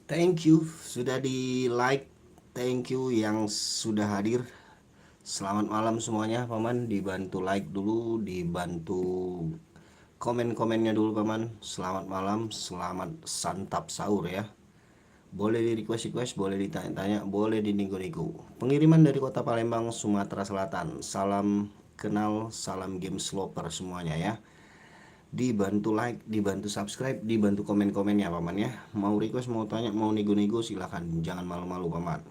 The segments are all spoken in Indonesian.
Thank you sudah di like. Thank you yang sudah hadir. Selamat malam semuanya paman. Dibantu like dulu, dibantu komen-komennya dulu paman. Selamat malam, selamat santap sahur ya. Boleh di request, boleh ditanya-tanya, boleh dinego-nego. Pengiriman dari kota Palembang, Sumatera Selatan. Salam kenal, salam game sloper semuanya ya. Dibantu like, dibantu subscribe, dibantu komen-komennya paman ya. Mau request, mau tanya, mau nego-nego silahkan. Jangan malu-malu paman.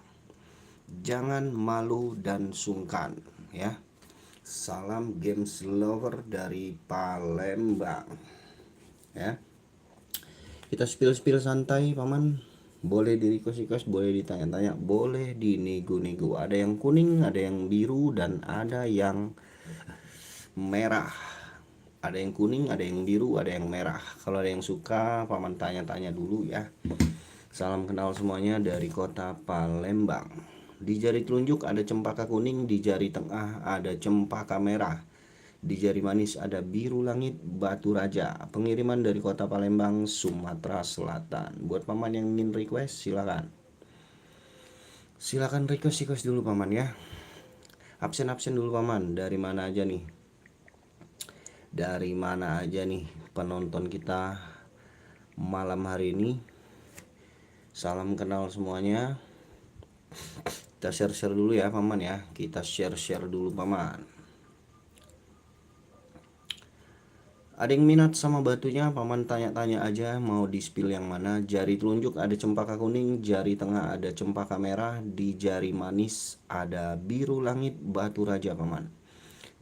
Jangan malu dan sungkan ya. Salam games lover dari Palembang ya. Kita spill-spill santai paman. Boleh di request, boleh ditanya-tanya, boleh dinego-nego. Ada yang kuning, ada yang biru, dan ada yang merah. Ada yang kuning, ada yang biru, ada yang merah. Kalau ada yang suka, paman tanya-tanya dulu ya. Salam kenal semuanya dari kota Palembang. Di jari telunjuk ada cempaka kuning, di jari tengah ada cempaka merah. Di jari manis ada biru langit batu raja. Pengiriman dari kota Palembang, Sumatera Selatan. Buat paman yang ingin request, silakan. Silakan request dulu paman ya. Absen dulu paman. Dari mana aja nih? Dari mana aja nih penonton kita malam hari ini? Salam kenal semuanya. Kita share-share dulu ya paman ya. Kita share-share dulu paman. Ada yang minat sama batunya, paman tanya-tanya aja mau di spill yang mana. Jari telunjuk ada cempaka kuning, jari tengah ada cempaka merah, di jari manis ada biru langit batu raja paman.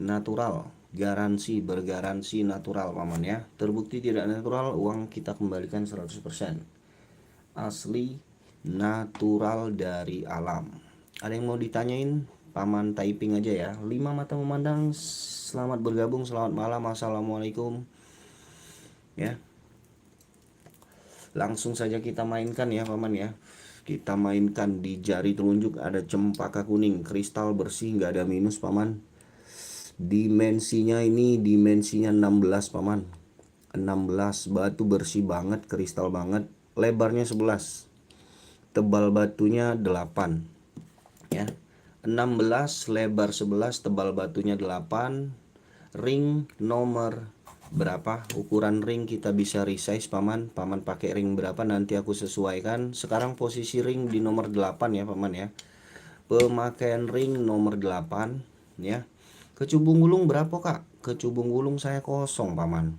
Natural, garansi, bergaransi natural paman ya. Terbukti tidak natural, uang kita kembalikan 100%. Asli, natural dari alam. Ada yang mau ditanyain? Paman typing aja ya. 5 mata memandang. Selamat bergabung, selamat malam, assalamualaikum ya. Langsung saja kita mainkan ya paman ya. Kita mainkan. Di jari telunjuk ada cempaka kuning, kristal bersih, nggak ada minus paman. Dimensinya ini dimensinya 16 paman. 16, batu bersih banget, kristal banget. Lebarnya 11, tebal batunya 8 ya. 16, lebar 11, tebal batunya 8. Ring nomor berapa? Ukuran ring kita bisa resize paman. Paman pakai ring berapa nanti aku sesuaikan. Sekarang posisi ring di nomor 8 ya paman ya. Pemakaian ring nomor 8 ya. Kecubung gulung berapa kak? Kecubung gulung saya kosong paman.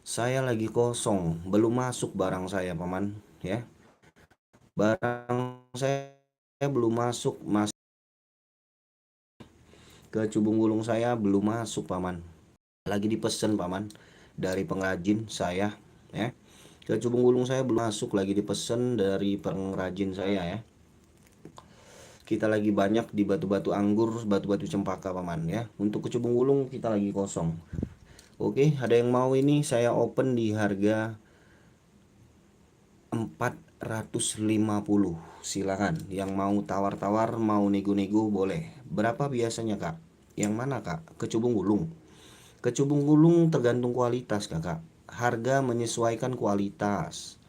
Saya lagi kosong, belum masuk barang saya paman ya. Barang saya belum masuk, mas. Kecubung gulung saya belum masuk paman. Lagi dipesen paman dari pengrajin saya ya. Kecubung gulung saya belum masuk, lagi dipesen dari pengrajin saya ya. Kita lagi banyak di batu-batu anggur, batu-batu cempaka paman ya. Untuk kecubung gulung kita lagi kosong. Oke, ada yang mau ini saya open di harga 450. Silakan. Yang mau tawar-tawar, mau nego-nego boleh. Berapa biasanya kak? Yang mana kak? Kecubung gulung. Kecubung gulung tergantung kualitas kakak. Harga menyesuaikan kualitas.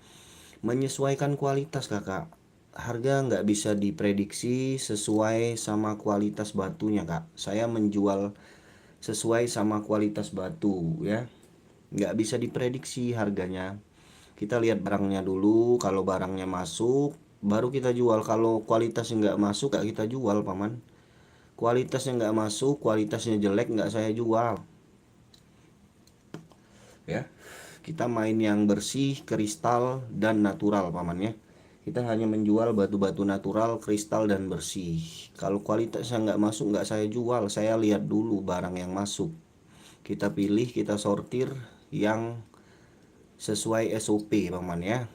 Menyesuaikan kualitas kakak. Harga nggak bisa diprediksi sesuai sama kualitas batunya kak. Saya menjual sesuai sama kualitas batu ya. Nggak bisa diprediksi harganya. Kita lihat barangnya dulu. Kalau barangnya masuk baru kita jual. Kalau kualitasnya nggak masuk nggak kita jual paman. Kualitasnya nggak masuk, kualitasnya jelek, nggak saya jual ya. Kita main yang bersih, kristal, dan natural paman ya. Kita hanya menjual batu-batu natural, kristal, dan bersih. Kalau kualitasnya nggak masuk nggak saya jual. Saya lihat dulu barang yang masuk. Kita pilih, kita sortir yang sesuai SOP paman ya.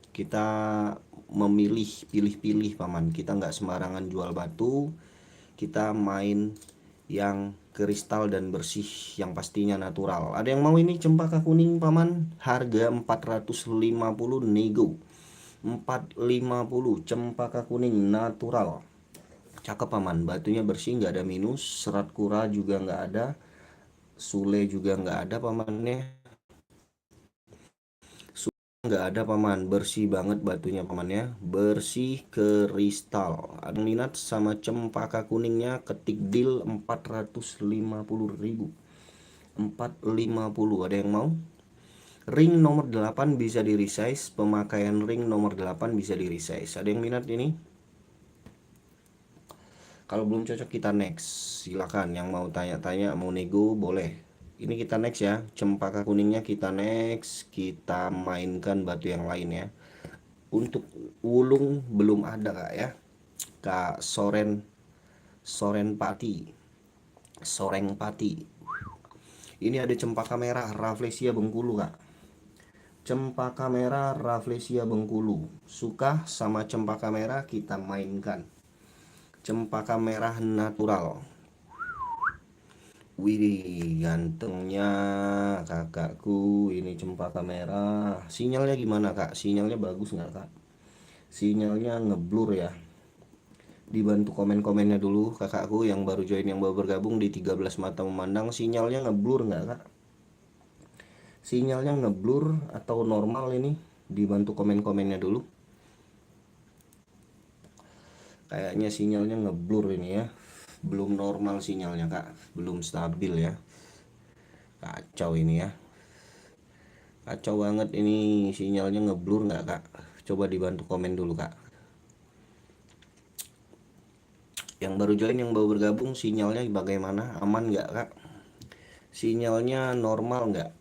Kita memilih, pilih-pilih paman. Kita nggak sembarangan jual batu. Kita main yang kristal dan bersih, yang pastinya natural. Ada yang mau ini cempaka kuning paman? Harga 450 nego. 450 cempaka kuning natural. Cakep paman, batunya bersih, nggak ada minus, serat kura juga nggak ada, sule juga nggak ada pamannya. nggak ada paman, bersih banget batunya paman ya, bersih kristal. Ada minat sama cempaka kuningnya, ketik deal 450.000. 450, ada yang mau? Ring nomor 8 bisa di resize, pemakaian ring nomor 8 bisa di resize. Ada yang minat ini? Kalau belum cocok kita next, silakan. Yang mau tanya-tanya, mau nego boleh. Ini kita next ya, cempaka kuningnya kita next, kita mainkan batu yang lain ya. Untuk wulung belum ada kak ya, kak Soren Pati, Soreng Pati. Ini ada cempaka merah Rafflesia Bengkulu kak. Cempaka merah Rafflesia Bengkulu. Suka sama cempaka merah, kita mainkan. Cempaka merah natural. Wih, gantengnya kakakku. Ini cempaka merah. Sinyalnya gimana kak? Sinyalnya bagus nggak kak? Sinyalnya ngeblur ya. Dibantu komen-komennya dulu kakakku yang baru join, yang baru bergabung di 13 mata memandang. Sinyalnya ngeblur nggak kak? Sinyalnya ngeblur atau normal ini? Dibantu komen-komennya dulu. Kayaknya sinyalnya ngeblur ini ya. Belum normal sinyalnya kak, belum stabil ya. Kacau ini ya, kacau banget ini, sinyalnya ngeblur nggak kak? Coba dibantu komen dulu kak. Yang baru join, yang baru bergabung, sinyalnya bagaimana? Aman nggak kak? Sinyalnya normal nggak?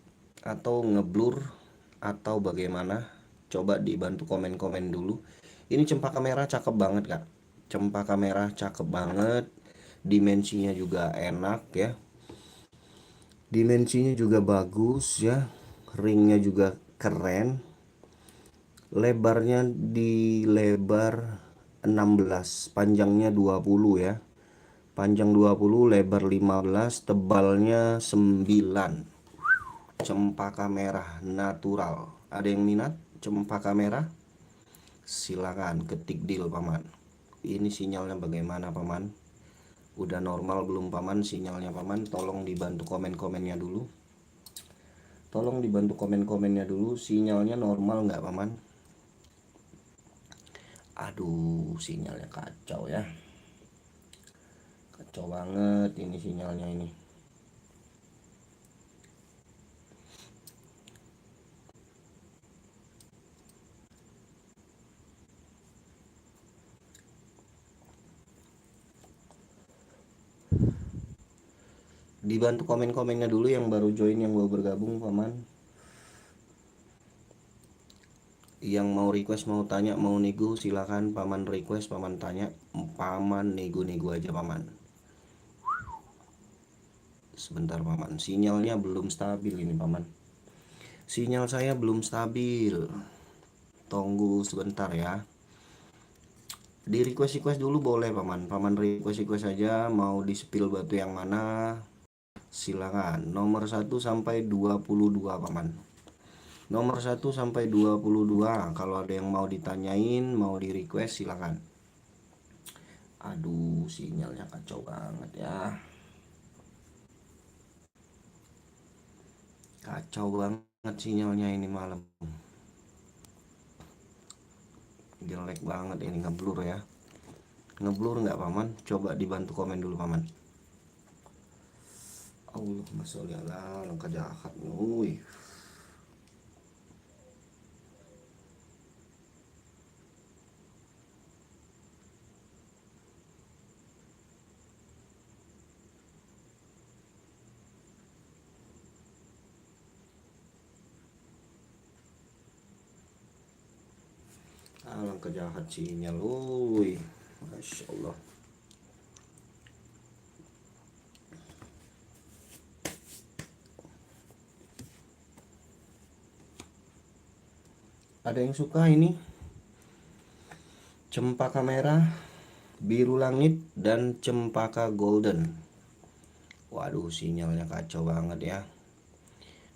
Atau ngeblur? Atau bagaimana? Coba dibantu komen-komen dulu. Ini cempaka merah cakep banget kak. Cempaka merah cakep banget. Dimensinya juga enak ya. Dimensinya juga bagus ya. Ringnya juga keren. Lebarnya di lebar 16, panjangnya 20 ya. Panjang 20, lebar 15, tebalnya 9. Cempaka merah natural. Ada yang minat cempaka merah? Silakan ketik deal paman. Ini sinyalnya bagaimana paman? Udah normal belum paman sinyalnya paman? Tolong dibantu komen-komennya dulu. Tolong dibantu komen-komennya dulu. Sinyalnya normal nggak paman? Aduh, sinyalnya kacau ya. Kacau banget ini sinyalnya ini. Dibantu komen-komennya dulu yang baru join, yang baru bergabung paman. Yang mau request, mau tanya, mau nego silakan paman. Request, paman tanya, paman nego-nego aja paman. Sebentar paman, sinyalnya belum stabil ini paman. Sinyal saya belum stabil. Tunggu sebentar ya. Di request dulu boleh paman. Paman request aja, mau di spill batu yang mana? Silakan. Nomor 1 sampai 22 paman. Nomor 1 sampai 22. Kalau ada yang mau ditanyain, mau di request silakan. Aduh, sinyalnya kacau banget ya. Kacau banget sinyalnya ini malam. Jelek banget ini, ngeblur ya. Ngeblur nggak paman? Coba dibantu komen dulu paman. Allahumma sholli ala langkah jahat. Wih. Alangkah jahat sinyal. Wih. Masya Allah. Ada yang suka ini cempaka merah, biru langit, dan cempaka golden. Waduh, sinyalnya kacau banget ya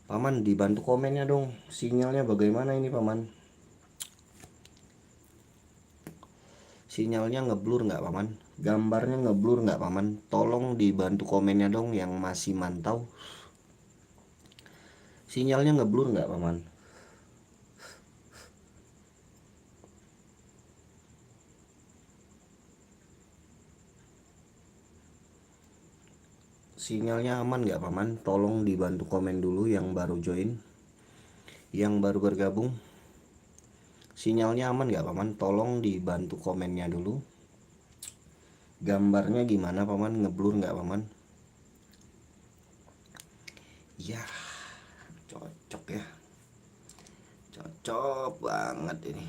paman. Dibantu komennya dong, sinyalnya bagaimana ini paman? Sinyalnya ngeblur nggak paman? Gambarnya ngeblur nggak paman? Tolong dibantu komennya dong yang masih mantau. Sinyalnya ngeblur nggak paman? Sinyalnya aman nggak paman? Tolong dibantu komen dulu yang baru join, yang baru bergabung. Sinyalnya aman nggak paman? Tolong dibantu komennya dulu. Gambarnya gimana paman? Ngeblur nggak paman? Ya, cocok ya. Cocok banget ini.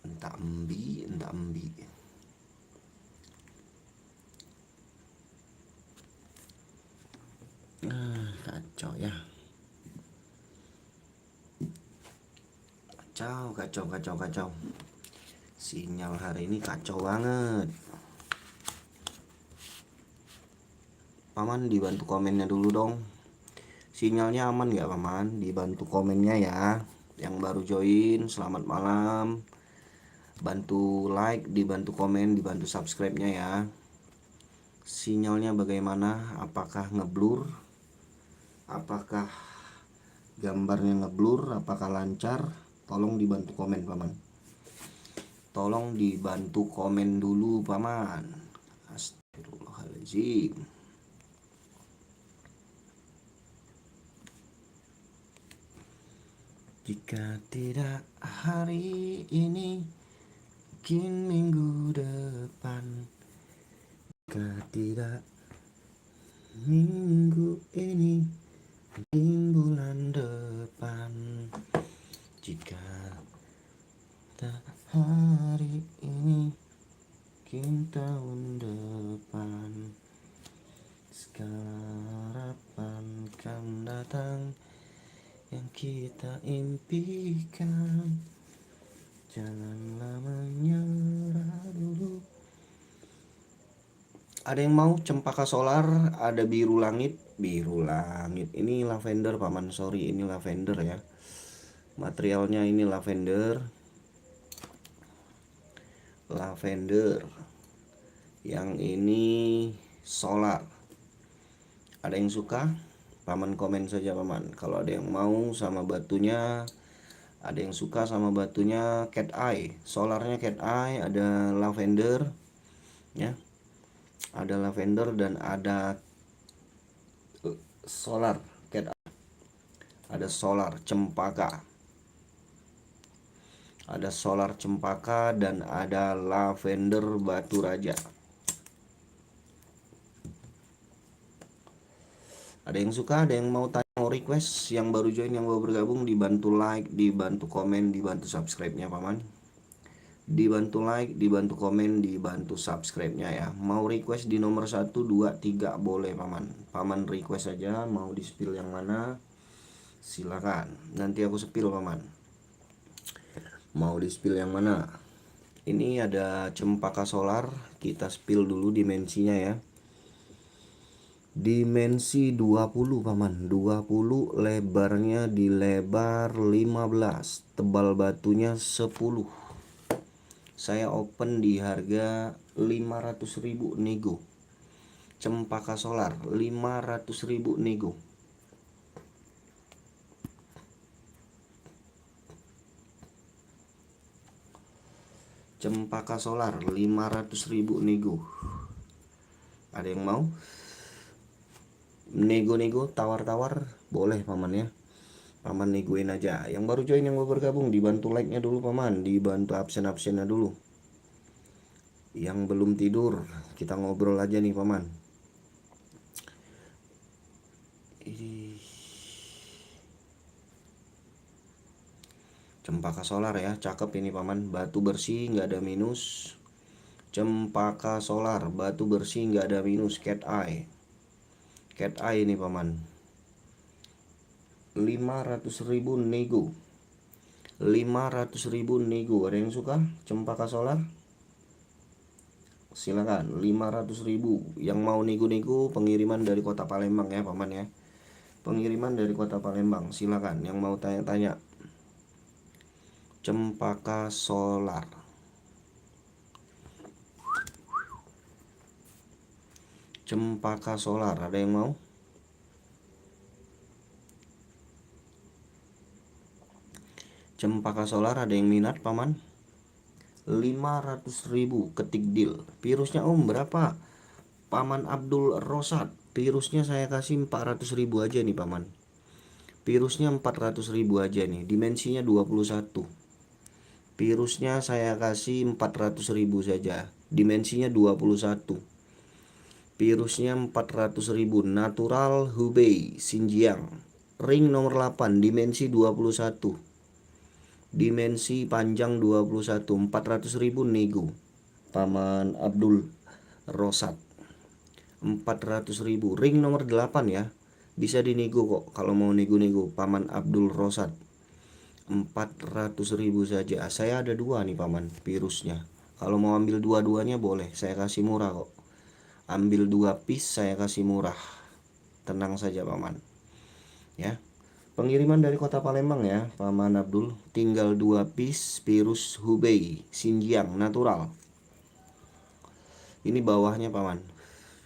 Entah embi, entah embi. Kacau ya. Kacau. Sinyal hari ini kacau banget. Paman dibantu komennya dulu dong. Sinyalnya aman nggak paman? Dibantu komennya ya. Yang baru join, selamat malam. Bantu like, dibantu komen, dibantu subscribe-nya ya. Sinyalnya bagaimana? Apakah ngeblur? Apakah gambarnya ngeblur? Apakah lancar? Tolong dibantu komen paman. Tolong dibantu komen dulu paman. Astagfirullahaladzim. Jika tidak hari ini, mungkin minggu depan. Jika tidak minggu ini, mungkin bulan depan. Jika tak hari ini, mungkin tahun depan. Segala harapan kan datang yang kita impikan. Janganlah menyerah dulu. Ada yang mau cempaka solar, ada biru langit. Biru langit ini lavender paman, sorry ini lavender ya. Materialnya ini lavender. Yang ini solar. Ada yang suka? Paman komen saja paman. Kalau ada yang mau sama batunya, ada yang suka sama batunya cat eye. Solarnya cat eye, ada lavender ya. Ada lavender dan ada solar cat eye. Ada solar cempaka. Ada solar cempaka dan ada lavender batu raja. Ada yang suka, ada yang mau tanya, mau request, yang baru join, yang baru bergabung, dibantu like, dibantu komen, dibantu subscribe-nya paman. Dibantu like, dibantu komen, dibantu subscribe-nya ya. Mau request di nomor 1, 2, 3 boleh paman. Paman request aja mau di spill yang mana, silakan. Nanti aku spill paman. Mau di spill yang mana? Ini ada cempaka solar, kita spill dulu dimensinya ya. Dimensi 20 paman, 20, lebarnya di lebar 15, tebal batunya 10. Saya open di harga 500.000 nego. Cempaka solar 500.000 nego. Cempaka solar 500.000 nego. Ada yang mau? Nego-nego, tawar-tawar boleh paman ya. Paman negoin aja. Yang baru join, yang baru bergabung, dibantu like-nya dulu paman, dibantu absen-absennya dulu. Yang belum tidur, kita ngobrol aja nih paman. Cempaka solar ya, cakep ini paman. Batu bersih, nggak ada minus. Cempaka solar, batu bersih, nggak ada minus. Cat eye. Cat eye ini paman. 500.000 nego. 500.000 nego. Ada yang suka cempaka solar? Silakan. 500.000. Yang mau nego-nego, pengiriman dari kota Palembang ya paman ya. Pengiriman dari kota Palembang, silakan. Yang mau tanya-tanya, cempaka solar. Cempaka solar, ada yang mau? Cempaka solar ada yang minat paman? 500.000 ketik deal. Virusnya om berapa? Paman Abdul Rosad, virusnya saya kasih 400.000 aja nih paman. Virusnya 400.000 aja nih, dimensinya 21. Virusnya saya kasih 400.000 saja, dimensinya 21. Virusnya 400.000, natural Hubei Xinjiang. Ring nomor 8, dimensi 21. Dimensi panjang 21, 400.000 nego. Paman Abdul Rosad. 400.000. Ring nomor 8 ya. Bisa dinego kok kalau mau nego-nego. Paman Abdul Rosad. 400.000 saja. Saya ada dua nih paman virusnya. Kalau mau ambil dua-duanya boleh, saya kasih murah kok. Ambil 2 piece saya kasih murah. Tenang saja paman. Ya. Pengiriman dari kota Palembang ya, Paman Abdul. Tinggal 2 piece virus Hubei Xinjiang natural. Ini bawahnya paman.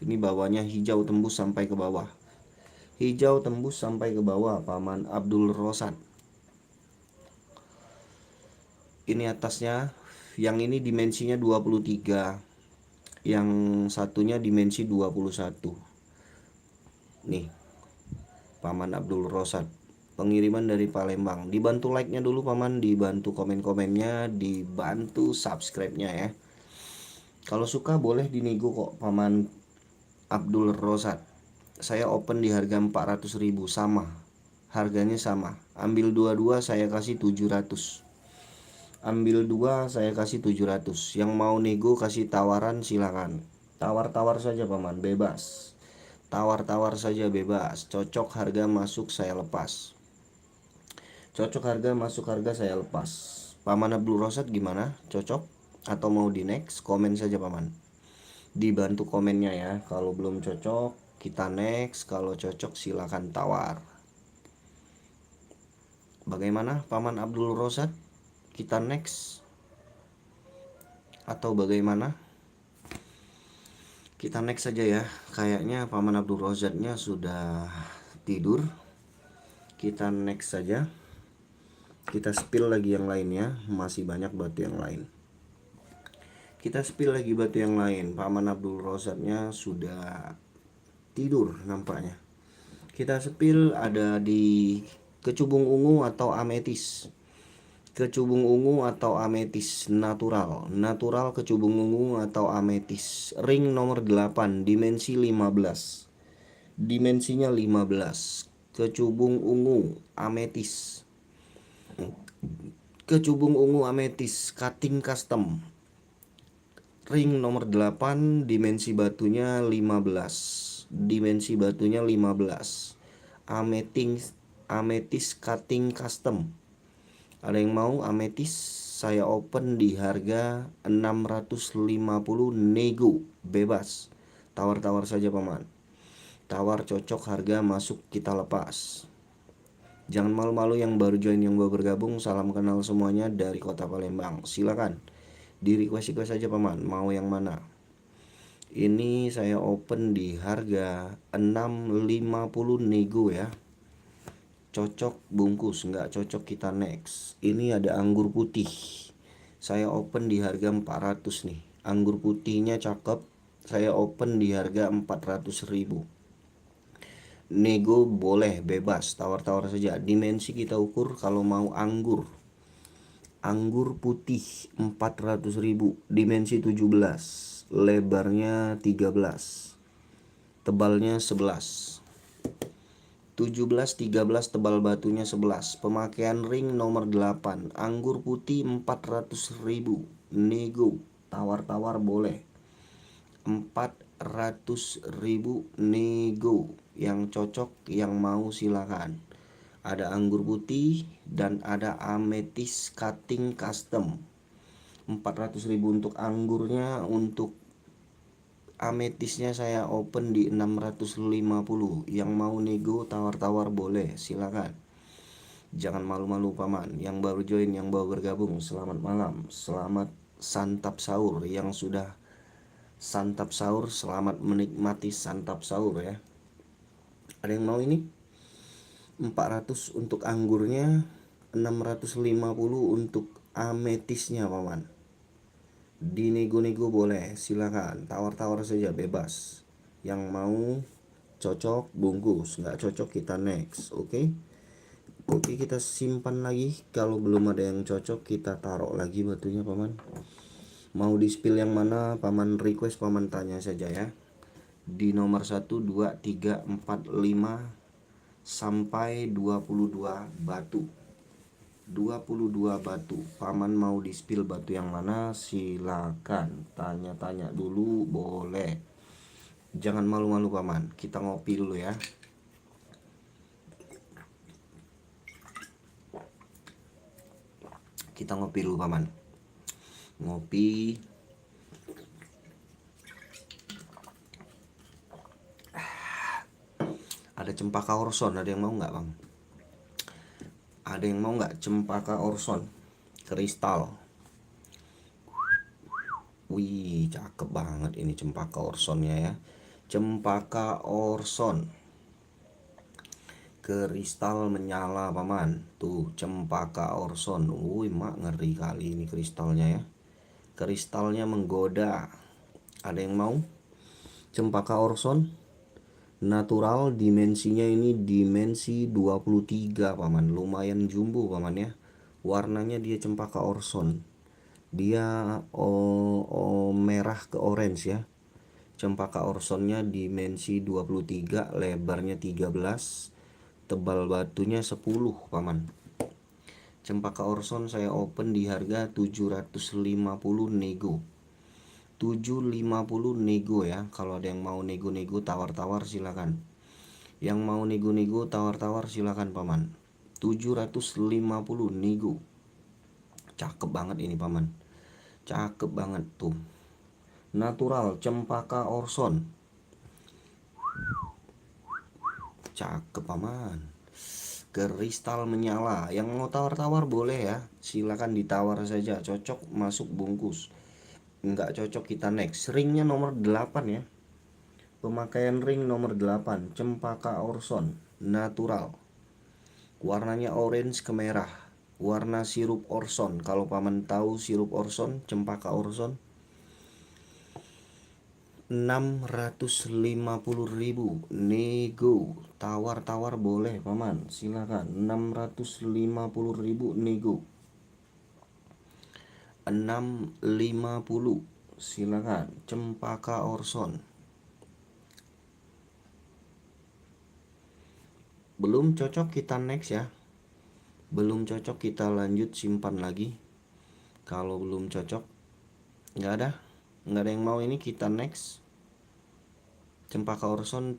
Ini bawahnya hijau tembus sampai ke bawah. Hijau tembus sampai ke bawah, Paman Abdul Rosad. Ini atasnya, yang ini dimensinya 23. Yang satunya dimensi 21. Nih, Paman Abdul Rosad. Pengiriman dari Palembang. Dibantu like-nya dulu paman, dibantu komen-komennya, dibantu subscribe-nya ya. Kalau suka boleh dinego kok Paman Abdul Rosad. Saya open di harga 400.000 sama. Harganya sama. Ambil dua-dua saya kasih 700. Ambil 2 saya kasih 700. Yang mau nego kasih tawaran silakan. Tawar-tawar saja paman, bebas. Tawar-tawar saja bebas. Cocok harga masuk saya lepas. Cocok harga masuk harga saya lepas. Paman Abdul Rosad gimana? Cocok? Atau mau di next? Komen saja paman. Dibantu komennya ya. Kalau belum cocok kita next. Kalau cocok silakan tawar. Bagaimana Paman Abdul Rosad? Kita next atau bagaimana? Kita next saja ya. Kayaknya Paman Abdul Rosadnya sudah tidur. Kita next saja. Kita spill lagi yang lainnya. Masih banyak batu yang lain. Kita spill lagi batu yang lain. Paman Abdul Rosadnya sudah tidur nampaknya. Kita spill ada di kecubung ungu atau ametis. Kecubung ungu atau ametis natural. Natural kecubung ungu atau ametis. Ring nomor 8, dimensi 15. Dimensinya 15. Kecubung ungu ametis. Kecubung ungu ametis cutting custom. Ring nomor 8, dimensi batunya 15. Dimensi batunya 15. Ametis cutting custom. Ada yang mau ametis? Saya open di harga 650 nego bebas. Tawar-tawar saja paman. Tawar cocok harga masuk kita lepas. Jangan malu-malu yang baru join, yang baru bergabung. Salam kenal semuanya dari kota Palembang. Silakan di request saja paman. Mau yang mana? Ini saya open di harga 650 nego ya. Cocok bungkus, nggak cocok kita next. Ini ada anggur putih. Saya open di harga 400 nih. Anggur putihnya cakep. Saya open di harga 400.000. Nego boleh bebas, tawar-tawar saja. Dimensi kita ukur kalau mau anggur. Anggur putih 400.000. Dimensi 17. Lebarnya 13. Tebalnya 11. 17, 13, tebal batunya 11. Pemakaian ring nomor 8. Anggur putih 400.000. Nego, tawar-tawar boleh. 400.000 nego. Yang cocok, yang mau silakan. Ada anggur putih dan ada ametis cutting custom. 400.000 untuk anggurnya. Untuk ametisnya saya open di 650. Yang mau nego tawar-tawar boleh, silakan. Jangan malu-malu paman. Yang baru join, yang baru bergabung, selamat malam. Selamat santap sahur. Yang sudah santap sahur, selamat menikmati santap sahur ya. Ada yang mau ini? 400 untuk anggurnya, 650 untuk ametisnya paman. dinego-nego boleh, silakan, tawar-tawar saja bebas. Yang mau cocok bungkus, nggak cocok kita next. Oke. Oke, kita simpan lagi. Kalau belum ada yang cocok kita taruh lagi batunya paman. Mau di spill yang mana paman, request paman tanya saja ya. Di nomor 1, 2, 3, 4, 5 sampai 22 batu. 22 batu. Paman mau di spill batu yang mana? Silakan. Tanya-tanya dulu boleh. Jangan malu-malu paman. Kita ngopi dulu ya. Kita ngopi dulu paman. Ngopi. Ada cempaka orson, ada yang mau nggak bang? Ada yang mau nggak cempaka orson kristal? Wih, cakep banget ini cempaka orsonnya ya. Cempaka orson kristal menyala paman. Tuh cempaka orson. Wih, mak ngeri kali ini kristalnya ya. Kristalnya menggoda. Ada yang mau cempaka orson natural? Dimensinya ini dimensi 23 paman. Lumayan jumbo paman ya. Warnanya dia cempaka orson. Dia merah ke orange ya. Cempaka orsonnya dimensi 23, lebarnya 13, tebal batunya 10 paman. Cempaka orson saya open di harga 750 nego. 750 nego ya. Kalau ada yang mau nego-nego tawar-tawar silakan. Yang mau nego-nego tawar-tawar silakan paman. 750 nego. Cakep banget ini paman. Cakep banget tuh. Natural cempaka orson. Cakep paman. Kristal menyala. Yang mau tawar-tawar boleh ya. Silakan ditawar saja. Cocok masuk bungkus. Enggak cocok kita next. Ringnya nomor 8 ya. Pemakaian ring nomor 8. Cempaka orson natural. Warnanya orange ke merah. Warna sirup orson. Kalau paman tahu sirup orson, cempaka orson, 650.000 nego. Tawar-tawar boleh paman, silakan. 650.000 nego. 650 silakan. Cempaka orson. Belum cocok kita next ya. Belum cocok kita lanjut simpan lagi. Kalau belum cocok nggak ada yang mau ini kita next. Cempaka orson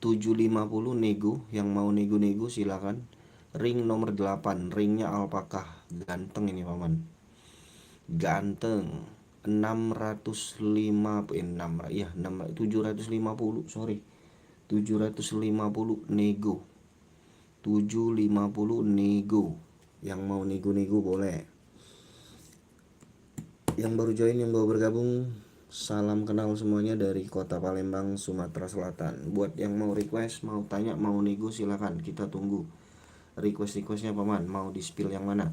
750 nego. Yang mau nego-nego silakan. Ring nomor 8, ringnya alpakah. Ganteng ini paman. Ganteng. 750 sorry. 750 nego. 750 nego. Yang mau nego-nego boleh. Yang baru join, yang baru bergabung, salam kenal semuanya dari kota Palembang, Sumatera Selatan. Buat yang mau request, mau tanya, mau nego silakan. Kita tunggu requestnya paman. Mau di spill yang mana?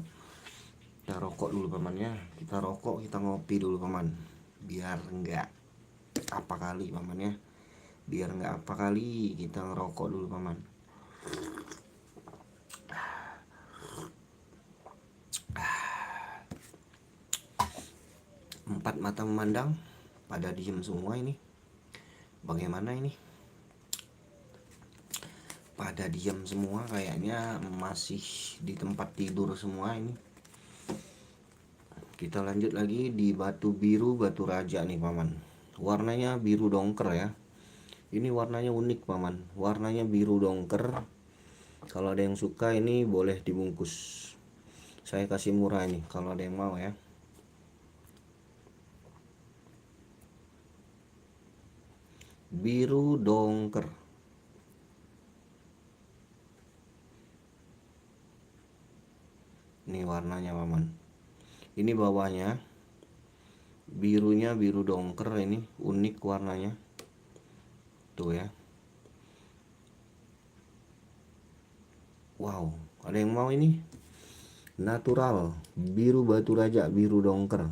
Kita rokok dulu paman ya. Kita rokok, kita ngopi dulu paman. Biar enggak apa kali paman ya. Biar enggak apa kali kita ngerokok dulu paman. Empat mata memandang, pada diem semua ini. Bagaimana ini? Pada diam semua, kayaknya masih di tempat tidur semua ini. Kita lanjut lagi di batu biru, batu raja nih paman. Warnanya biru dongker ya. Ini warnanya unik paman. Warnanya biru dongker. Kalau ada yang suka ini boleh dibungkus. Saya kasih murah ini kalau ada yang mau ya. Biru dongker. Ini warnanya paman. Ini bawahnya. Birunya biru dongker, ini unik warnanya. Tuh ya. Wow, ada yang mau ini? Natural, biru batu raja, biru dongker.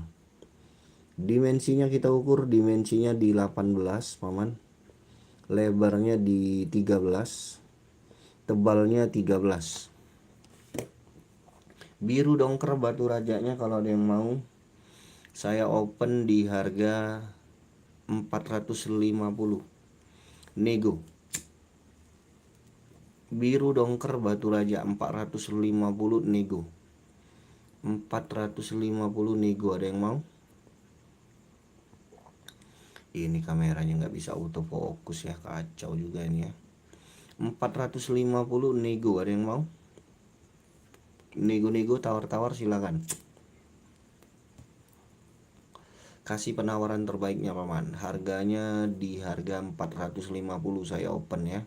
Dimensinya kita ukur, dimensinya di 18 paman, lebarnya di 13, tebalnya 13. Biru dongker batu rajanya kalau ada yang mau, saya open di harga 450 nego. Biru dongker batu raja 450 nego. 450 nego, ada yang mau? Ini kameranya nggak bisa autofocus ya, kacau juga ini ya. 450 nego, ada yang mau? Nego-nego, tawar-tawar silakan. Kasih penawaran terbaiknya paman. Harganya di harga 450 saya open ya.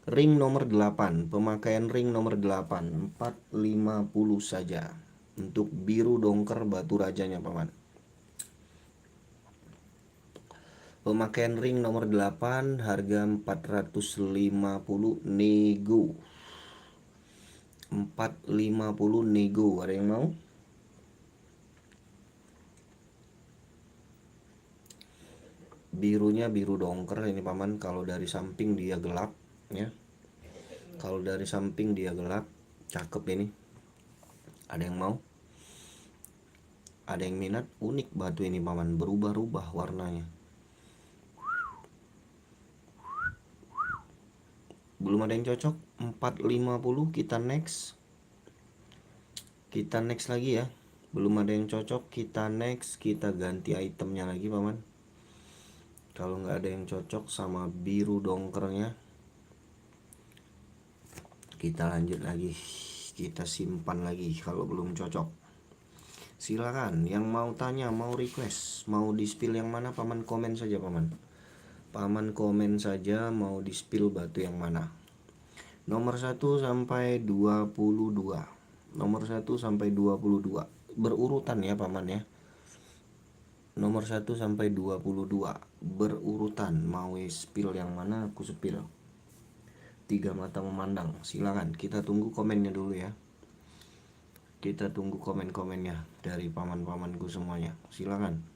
Ring nomor 8, pemakaian ring nomor 8, 450 saja. Untuk biru dongker batu rajanya paman. Pemakaian ring nomor 8, harga 450 nego. 450 nego, ada yang mau? Birunya biru dongker ini paman, kalau dari samping dia gelap ya. Kalau dari samping dia gelap, cakep ini. Ada yang mau? Ada yang minat? Unik batu ini paman, berubah-ubah warnanya. Belum ada yang cocok? 450, kita next. Kita next lagi ya. Belum ada yang cocok, kita next. Kita ganti itemnya lagi paman. Kalau nggak ada yang cocok sama biru dongkernya, kita lanjut lagi. Kita simpan lagi kalau belum cocok. Silakan yang mau tanya, mau request, mau di spill yang mana paman, komen saja paman. Paman komen saja mau di spill batu yang mana. Nomor 1 sampai 22. Nomor 1 sampai 22. Berurutan ya paman ya. Nomor 1 sampai 22 berurutan. Mau spill yang mana aku spill. 3 mata memandang. Silakan, kita tunggu komennya dulu ya. Kita tunggu komen-komennya dari paman-pamanku semuanya. Silakan.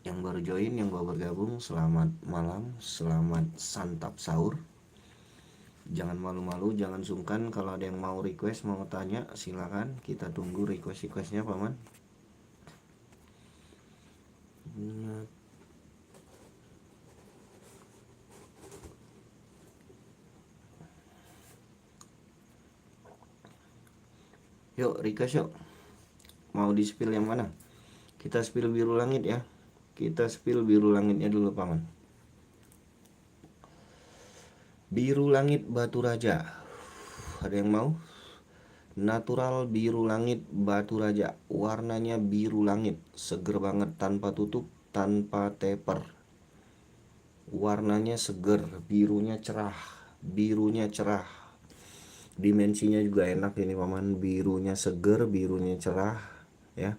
Yang baru join, yang baru bergabung, selamat malam, selamat santap sahur. Jangan malu-malu, jangan sungkan. Kalau ada yang mau request, mau tanya, silakan. Kita tunggu request-requestnya paman. Yuk request yuk. Mau di spill yang mana? Kita spill biru langit ya. Kita spill biru langitnya dulu paman. Biru langit batu raja. Ada yang mau? Natural biru langit batu raja. Warnanya biru langit, seger banget, tanpa tutup, tanpa taper. Warnanya seger, birunya cerah. Birunya cerah. Dimensinya juga enak ini paman. Birunya seger, birunya cerah ya.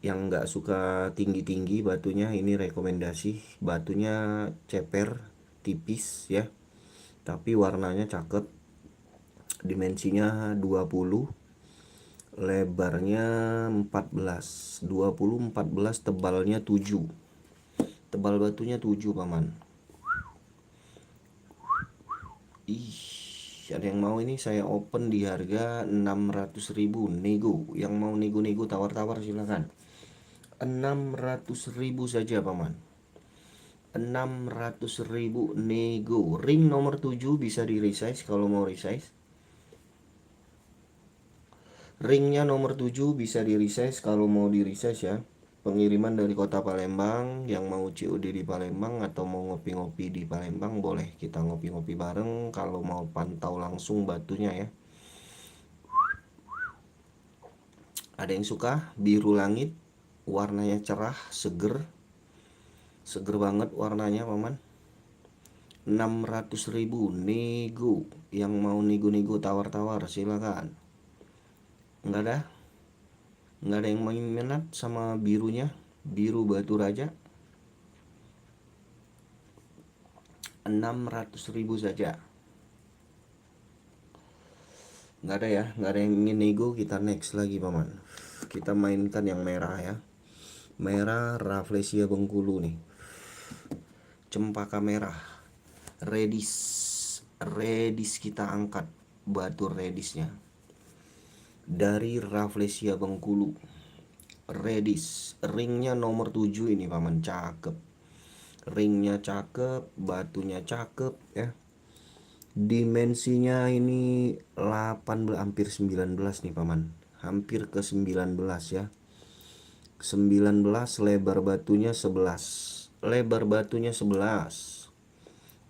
Yang nggak suka tinggi-tinggi batunya, ini rekomendasi. Batunya ceper, tipis ya, tapi warnanya cakep. Dimensinya 20, lebarnya 14, 20 14, tebalnya 7. Tebal batunya 7 paman. Ih, ada yang mau ini, saya open di harga 600.000 nego. Yang mau nego-nego, tawar-tawar silakan. 600.000 saja paman. 600.000 nego. Ring nomor 7 bisa di resize kalau mau resize. Ringnya nomor 7 bisa di resize kalau mau di resize ya. Pengiriman dari kota Palembang. Yang mau COD di Palembang atau mau ngopi-ngopi di Palembang, boleh kita ngopi-ngopi bareng. Kalau mau pantau langsung batunya ya. Ada yang suka biru langit, warnanya cerah, seger. Seger banget warnanya paman. 600.000 nego. Yang mau nego-nego, tawar-tawar silakan. Nggak ada yang main minat sama birunya, biru batu raja. 600.000 saja. Nggak ada ya, nggak ada yang ingin nego, kita next lagi paman. Kita mainkan yang merah ya. Merah Rafflesia Bengkulu nih. Cempaka merah. Redis kita angkat batu redisnya. Dari Rafflesia Bengkulu. Redis, ringnya nomor 7 ini paman, cakep. Ringnya cakep, batunya cakep ya. Dimensinya ini 18 hampir 19 nih paman. Hampir ke 19 ya. 19, lebar batunya 11. Lebar batunya 11.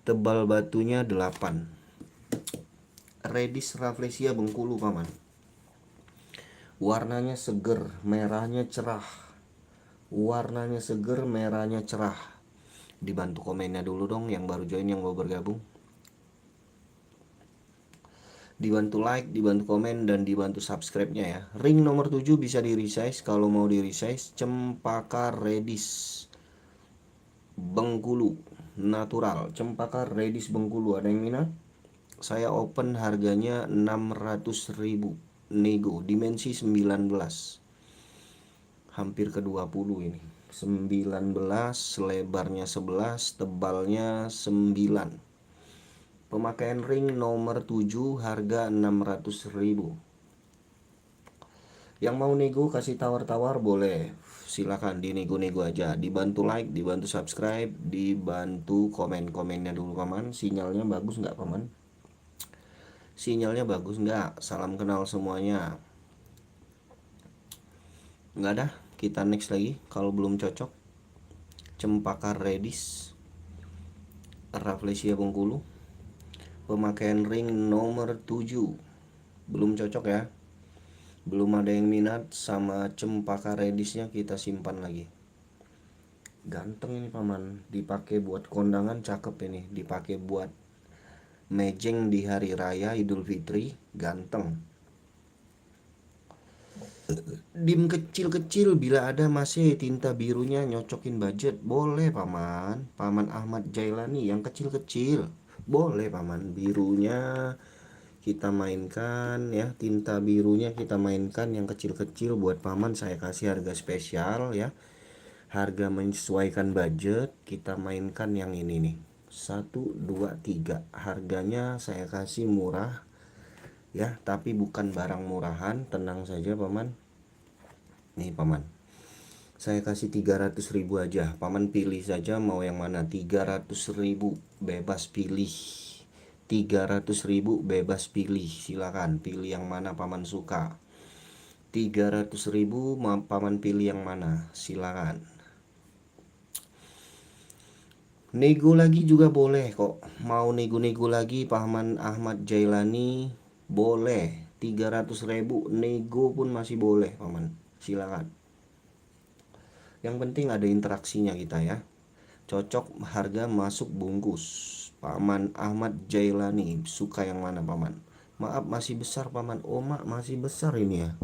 Tebal batunya 8. Redis Rafflesia Bengkulu paman. Warnanya seger, merahnya cerah. Warnanya seger, merahnya cerah. Dibantu komennya dulu dong yang baru join, yang mau bergabung. Dibantu like, dibantu komen, dan dibantu subscribe-nya ya. Ring nomor 7 bisa di resize. Kalau mau di resize, Cempaka Redis Bengkulu natural. Cempaka Redis Bengkulu, ada yang minat? Saya open harganya 600.000 nego, dimensi 19. Hampir ke 20 ini. 19, lebarnya 11, tebalnya 9. Pemakaian ring nomor 7, harga 600.000. Yang mau nego kasih tawar-tawar boleh, silakan dinego-nego aja. Dibantu like, dibantu subscribe, dibantu komen-komennya dulu paman. Sinyalnya bagus nggak paman? Sinyalnya bagus nggak? Salam kenal semuanya. Nggak ada, kita next lagi. Kalau belum cocok, Cempaka Redis Rafflesia Bengkulu, pemakaian ring nomor 7. Belum cocok ya, belum ada yang minat sama Cempaka Redisnya, kita simpan lagi. Ganteng ini paman, dipakai buat kondangan cakep ini, dipakai buat mejeng di hari raya Idul Fitri, ganteng. Dim kecil-kecil bila ada masih tinta birunya nyocokin budget, boleh paman. Paman Ahmad Jailani yang kecil-kecil boleh paman. Birunya kita mainkan ya, tinta birunya kita mainkan yang kecil-kecil buat paman. Saya kasih harga spesial ya, harga menyesuaikan budget. Kita mainkan yang ini nih, 1, 2, 3. Harganya saya kasih murah ya, tapi bukan barang murahan, tenang saja paman. Nih paman, saya kasih 300.000 aja. Paman pilih saja mau yang mana. 300.000 bebas pilih. 300.000 bebas pilih. Silakan pilih yang mana paman suka. 300.000 paman pilih yang mana, silakan. Nego lagi juga boleh kok. Mau nego-nego lagi paman Ahmad Jailani boleh. 300.000 nego pun masih boleh paman, silakan. Yang penting ada interaksinya kita ya. Cocok, harga masuk bungkus. Paman Ahmad Jailani suka yang mana paman? Maaf masih besar paman. Oh mak masih besar ini ya.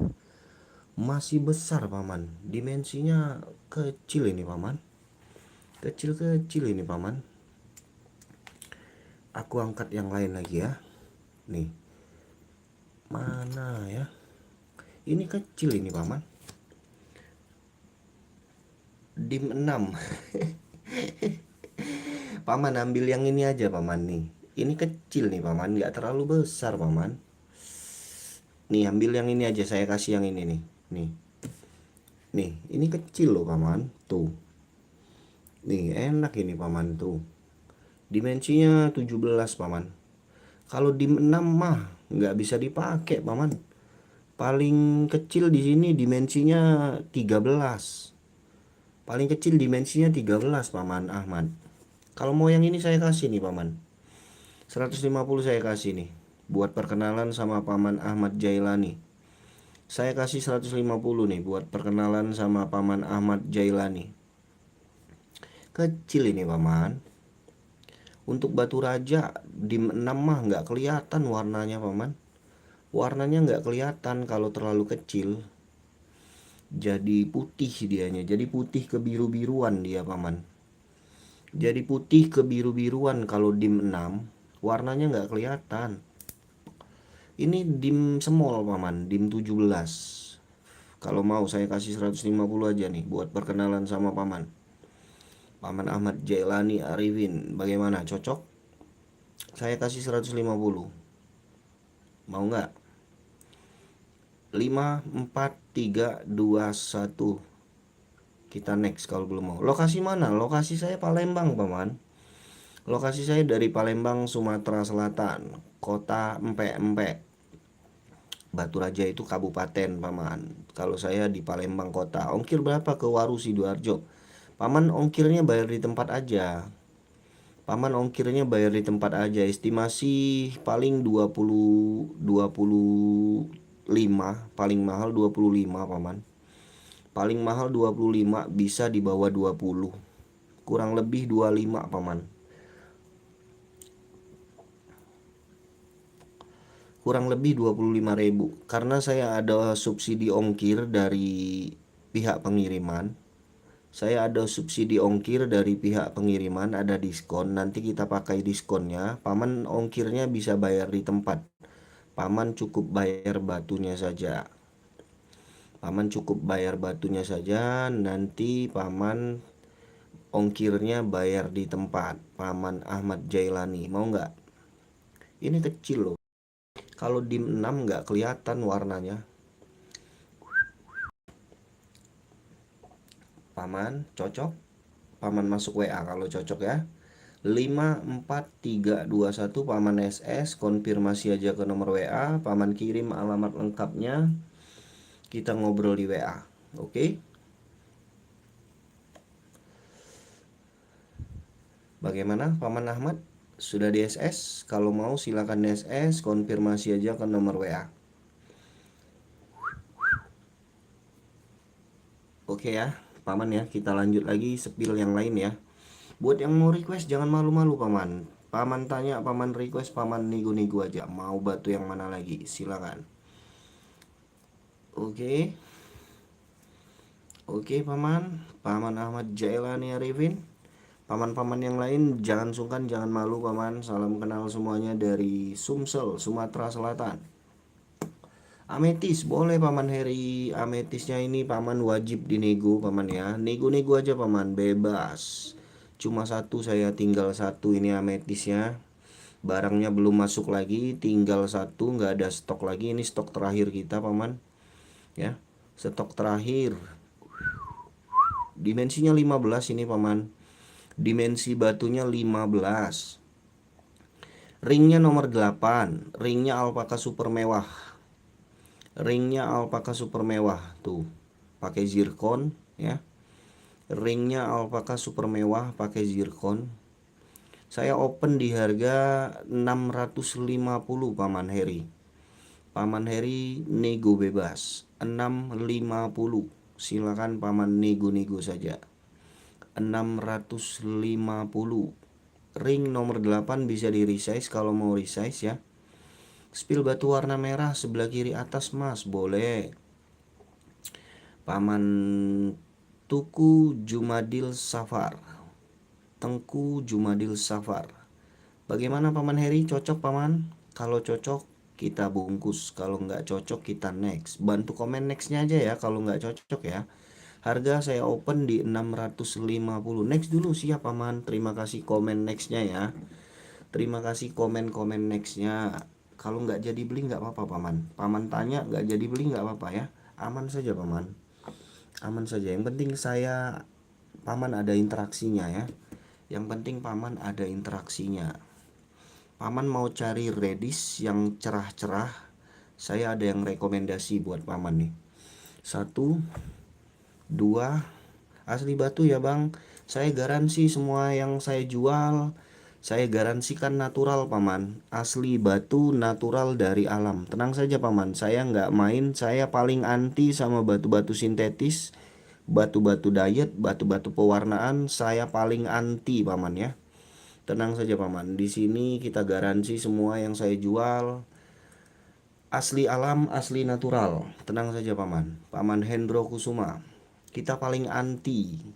Masih besar paman. Dimensinya kecil ini paman. Kecil-kecil ini paman. Aku angkat yang lain lagi ya. Nih. Mana ya? Ini kecil ini paman. Dim 6. Paman ambil yang ini aja paman nih. Ini kecil nih paman, nggak terlalu besar paman. Nih ambil yang ini aja, saya kasih yang ini nih. Nih, ini kecil loh paman. Tuh. Nih enak ini paman tuh. Dimensinya 17 paman. Kalau dim 6 mah nggak bisa dipakai paman. Paling kecil di sini dimensinya 13. Paling kecil dimensinya 13 paman Ahmad. Kalau mau yang ini saya kasih nih paman, 150 saya kasih nih, buat perkenalan sama paman Ahmad Jailani. Saya kasih 150 nih buat perkenalan sama paman Ahmad Jailani. Kecil ini paman. Untuk batu raja dim 6 mah nggak kelihatan warnanya paman. Warnanya nggak kelihatan kalau terlalu kecil. Jadi putih dianya, jadi putih kebiru-biruan dia paman. Jadi putih kebiru-biruan kalau dim 6, warnanya nggak kelihatan. Ini dim small paman, dim 17. Kalau mau saya kasih 150 aja nih buat perkenalan sama paman. Paman Ahmad Jailani Arifin, bagaimana, cocok? Saya kasih 150. Mau nggak? 5, 4, 3, 2, 1. Kita next kalau belum mau. Lokasi mana? Lokasi saya Palembang, paman. Lokasi saya dari Palembang, Sumatera Selatan, kota Empek-Empek. Batu Raja itu kabupaten, paman. Kalau saya di Palembang kota. Ongkir berapa ke Waru Sidoarjo? Paman ongkirnya bayar di tempat aja. Paman ongkirnya bayar di tempat aja. Estimasi paling 25, paling mahal 25, paman. Paling mahal 25, bisa di bawah 20. Kurang lebih 25, paman. Kurang lebih 25.000. Karena saya ada subsidi ongkir dari pihak pengiriman. Saya ada subsidi ongkir dari pihak pengiriman, ada diskon. Nanti kita pakai diskonnya. Paman ongkirnya bisa bayar di tempat. Paman cukup bayar batunya saja. Paman cukup bayar batunya saja. Nanti paman ongkirnya bayar di tempat. Paman Ahmad Jailani. Mau nggak? Ini kecil loh. Kalau DIM 6 nggak kelihatan warnanya. Paman cocok? Paman masuk WA kalau cocok ya. 54321 Paman SS, konfirmasi aja ke nomor WA. Paman kirim alamat lengkapnya. Kita ngobrol di WA. Oke? Bagaimana Paman Ahmad? Sudah di SS? Kalau mau silakan di SS, konfirmasi aja ke nomor WA. Oke ya, Paman ya, kita lanjut lagi spill yang lain ya. Buat yang mau request jangan malu-malu, Paman. Paman tanya, Paman request, Paman nego-nego aja. Mau batu yang mana lagi? Silakan. Oke. Oke, Paman. Paman Ahmad Jailani Arifin. Paman-paman yang lain jangan sungkan, jangan malu, Paman. Salam kenal semuanya dari Sumsel, Sumatera Selatan. Ametis boleh, Paman Heri. Ametisnya ini Paman wajib dinego, Paman ya. Nego-nego aja, Paman, bebas. Cuma satu, saya tinggal satu ini ametisnya. Barangnya belum masuk lagi, tinggal satu, nggak ada stok lagi. Ini stok terakhir kita, Paman ya. Stok terakhir. Dimensinya 15 ini, Paman. Dimensi batunya 15. Ringnya nomor 8. Ringnya alpaka super mewah. Ringnya alpaka super mewah tuh. Pakai zircon ya. Ringnya alpaka super mewah pakai zircon. Saya open di harga 650, Paman Heri. Paman Heri nego bebas 650. Silakan Paman nego-nego saja. 650. Ring nomor 8 bisa di resize kalau mau resize ya. Spill batu warna merah sebelah kiri atas, Mas, boleh. Paman Tuku Jumadil Safar. Tengku Jumadil Safar. Bagaimana Paman Heri, cocok, Paman? Kalau cocok kita bungkus, kalau nggak cocok kita next. Bantu komen nextnya aja ya kalau nggak cocok ya. Harga saya open di 650. Next dulu, siap, Paman. Terima kasih komen nextnya ya. Terima kasih komen-komen nextnya. Kalau nggak jadi beli nggak apa-apa, Paman. Paman tanya nggak jadi beli nggak apa-apa ya. Aman saja, Paman. Aman saja. Yang penting saya, Paman ada interaksinya ya. Yang penting Paman ada interaksinya. Paman mau cari redis yang cerah-cerah, saya ada yang rekomendasi buat Paman nih. 1, 2, asli batu ya, Bang. Saya garansi semua yang saya jual, saya garansikan natural, Paman. Asli batu natural dari alam. Tenang saja, Paman. Saya nggak main. Saya paling anti sama batu-batu sintetis, batu-batu diet, batu-batu pewarnaan. Saya paling anti, Paman ya. Tenang saja, Paman. Di sini kita garansi semua yang saya jual asli alam, asli natural. Tenang saja, Paman. Paman Hendro Kusuma. Kita paling anti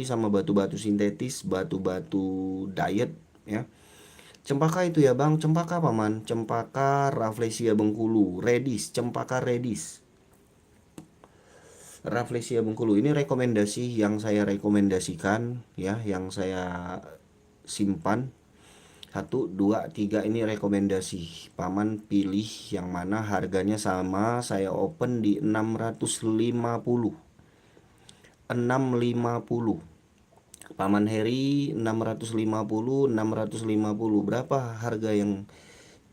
sama batu-batu sintetis, batu-batu diet ya. Cempaka itu ya, Bang. Cempaka, Paman. Cempaka Rafflesia Bengkulu, redis, cempaka redis. Rafflesia Bengkulu ini rekomendasi yang saya rekomendasikan ya, yang saya simpan. 1, 2, 3 ini rekomendasi. Paman pilih yang mana harganya sama, saya open di 650. 650. Paman Heri 650, 650. Berapa harga yang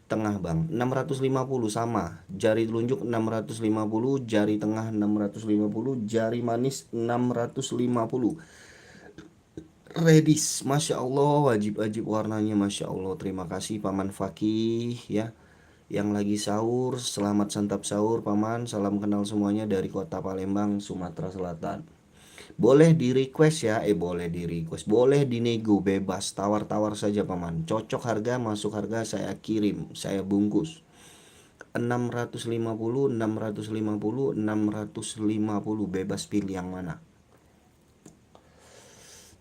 tengah bang? 650 sama. Jari telunjuk 650, jari tengah 650, jari manis 650. Redis, Masya Allah, wajib-wajib warnanya, Masya Allah. Terima kasih Paman Fakih ya, yang lagi sahur. Selamat santap sahur Paman. Salam kenal semuanya dari kota Palembang, Sumatera Selatan. Boleh di request ya, boleh di request, boleh dinego, bebas, tawar-tawar saja Paman. Cocok harga, masuk harga, saya kirim, saya bungkus. 650, 650, 650, bebas pilih yang mana.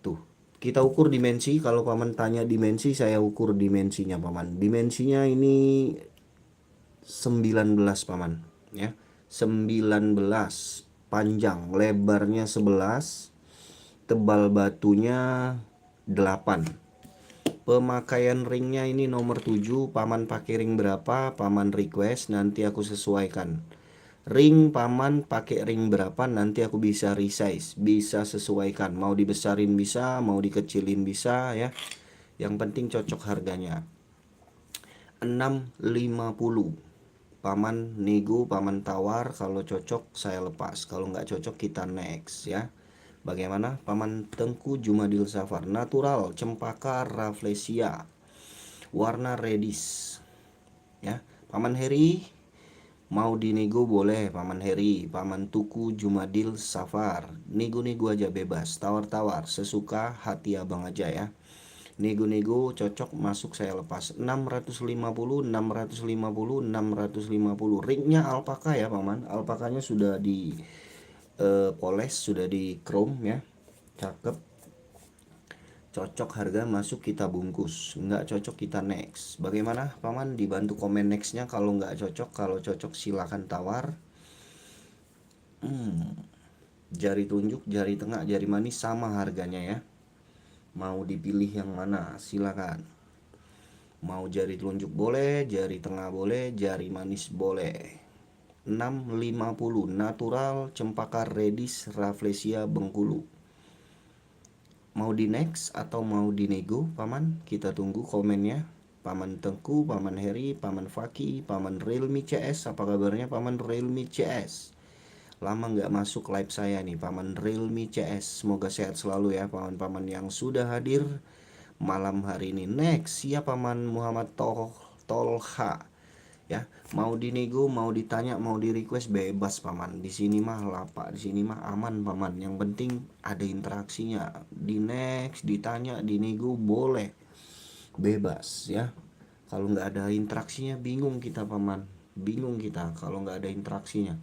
Tuh, kita ukur dimensi. Kalau Paman tanya dimensi, saya ukur dimensinya Paman. Dimensinya ini 19 Paman ya. 19, panjang, lebarnya 11, tebal batunya 8. Pemakaian ringnya ini nomor 7. Paman pakai ring berapa? Paman request, nanti aku sesuaikan. Ring Paman pakai ring berapa, nanti aku bisa resize, bisa sesuaikan. Mau dibesarin bisa, mau dikecilin bisa ya. Yang penting cocok harganya. 650. Paman nego, Paman tawar, kalau cocok saya lepas, kalau nggak cocok kita next ya. Bagaimana Paman Tengku Jumadil Safar, natural cempaka rafflesia, warna reddish ya. Paman Heri mau dinego boleh, Paman Heri. Paman Tuku Jumadil Safar, nego-nego aja bebas, tawar-tawar sesuka hati abang aja ya. Nego-nego cocok masuk saya lepas. 650, 650, 650. Ringnya alpaka ya Paman. Alpakanya sudah di poles, sudah di chrome ya. Cakep. Cocok harga masuk kita bungkus. Nggak cocok kita next. Bagaimana Paman? Dibantu komen nextnya. Kalau nggak cocok, kalau cocok silakan tawar. Jari tunjuk, jari tengah, jari manis sama harganya ya. Mau dipilih yang mana silakan. Mau jari telunjuk boleh, jari tengah boleh, jari manis boleh. 650 natural cempaka reddish rafflesia Bengkulu. Mau di next atau mau dinego Paman? Kita tunggu komennya. Paman Tengku, Paman Heri, Paman Faki, Paman Realme CS. Apa kabarnya Paman Realme CS? Lama nggak masuk live saya nih Paman Realme CS. Semoga sehat selalu ya paman-paman yang sudah hadir malam hari ini. Next siapa Paman Muhammad Tolha ya. Mau dinego, mau ditanya, mau di request bebas Paman. Di sini mah lapak, di sini mah aman Paman. Yang penting ada interaksinya. Di next, ditanya, dinego boleh, bebas ya. Kalau nggak ada interaksinya bingung kita Paman, bingung kita kalau nggak ada interaksinya.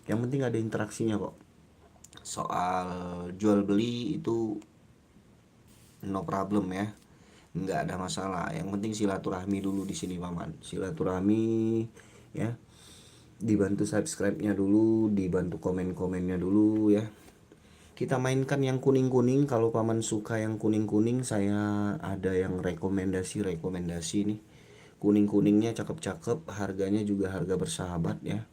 Yang penting ada interaksinya kok. Soal jual beli itu no problem ya, nggak ada masalah. Yang penting silaturahmi dulu di sini Paman. Silaturahmi ya. Dibantu subscribe-nya dulu, dibantu komen-komennya dulu ya. Kita mainkan yang kuning-kuning. Kalau Paman suka yang kuning-kuning, saya ada yang rekomendasi nih. Kuning-kuningnya cakep-cakep, harganya juga harga bersahabat ya.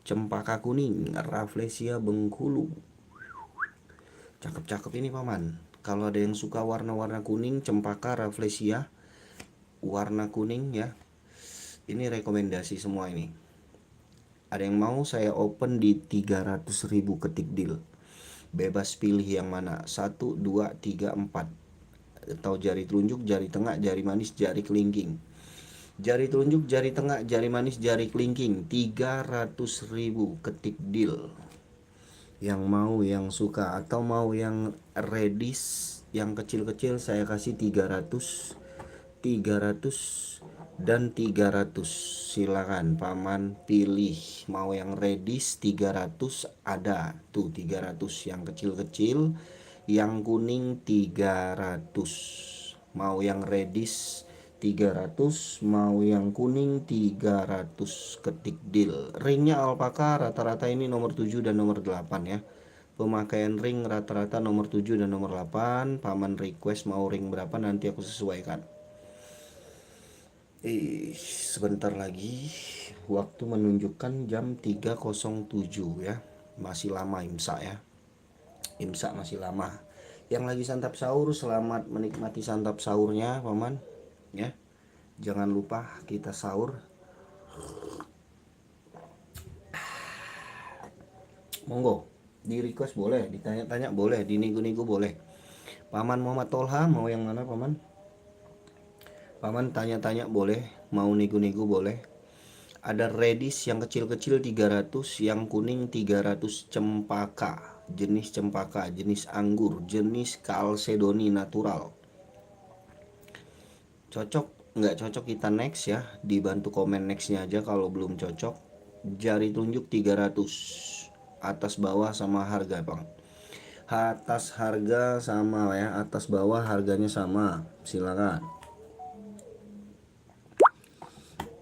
Cempaka kuning rafflesia Bengkulu, cakep-cakep ini Paman. Kalau ada yang suka warna-warna kuning, cempaka rafflesia warna kuning ya, ini rekomendasi semua ini. Ada yang mau saya open di 300.000 ketik deal. Bebas pilih yang mana, 1, 2, 3, 4. Atau jari telunjuk, jari tengah, jari manis, jari kelingking. Jari telunjuk, jari tengah, jari manis, jari kelingking. 300.000 ketik deal. Yang mau, yang suka, atau mau yang reddish, yang kecil-kecil saya kasih 300, 300 dan 300. Silakan Paman pilih. Mau yang reddish 300 ada tuh, 300 yang kecil-kecil, yang kuning 300. Mau yang reddish 300, mau yang kuning 300 ketik deal. Ringnya alpaka rata-rata ini nomor 7 dan nomor 8 ya. Pemakaian ring rata-rata nomor 7 dan nomor 8. Paman request mau ring berapa, nanti aku sesuaikan. Sebentar lagi waktu menunjukkan jam 3.07 ya. Masih lama imsak ya. Imsak masih lama. Yang lagi santap sahur, selamat menikmati santap sahurnya paman ya. Jangan lupa kita sahur. Monggo, di request boleh, ditanya-tanya boleh, dinego-nego boleh. Paman Muhammad Tolha mau yang mana paman? Paman tanya-tanya boleh, mau nego-nego boleh. Ada redis yang kecil-kecil 300, yang kuning 300, cempaka, jenis anggur, jenis Calcedony natural. Cocok nggak cocok kita next ya, dibantu komen nextnya aja kalau belum cocok. Jari tunjuk 300, atas bawah sama harga bang. Atas harga sama ya, atas bawah harganya sama, silakan.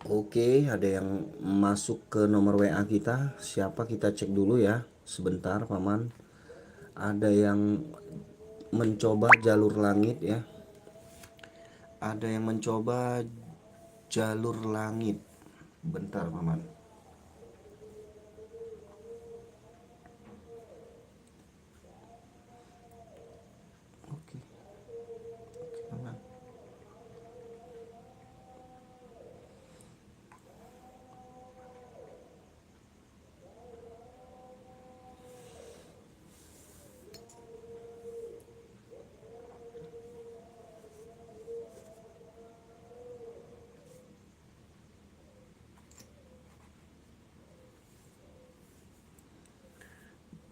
Oke, ada yang masuk ke nomor WA kita. Siapa, kita cek dulu ya. Sebentar paman. Ada yang mencoba jalur langit ya. Ada yang mencoba jalur langit. Bentar paman. Oke. Oke paman.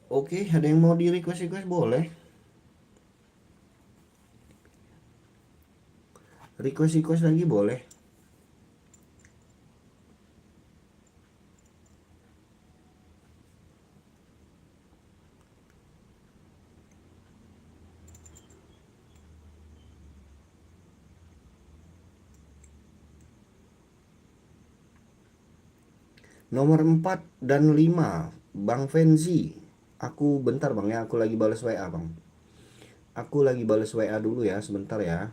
Oke, ada yang mau di request boleh. Request lagi boleh. Nomor 4 dan 5 Bang Fenzi. Aku bentar bang ya, aku lagi balas WA bang. Aku lagi balas WA dulu ya, sebentar ya.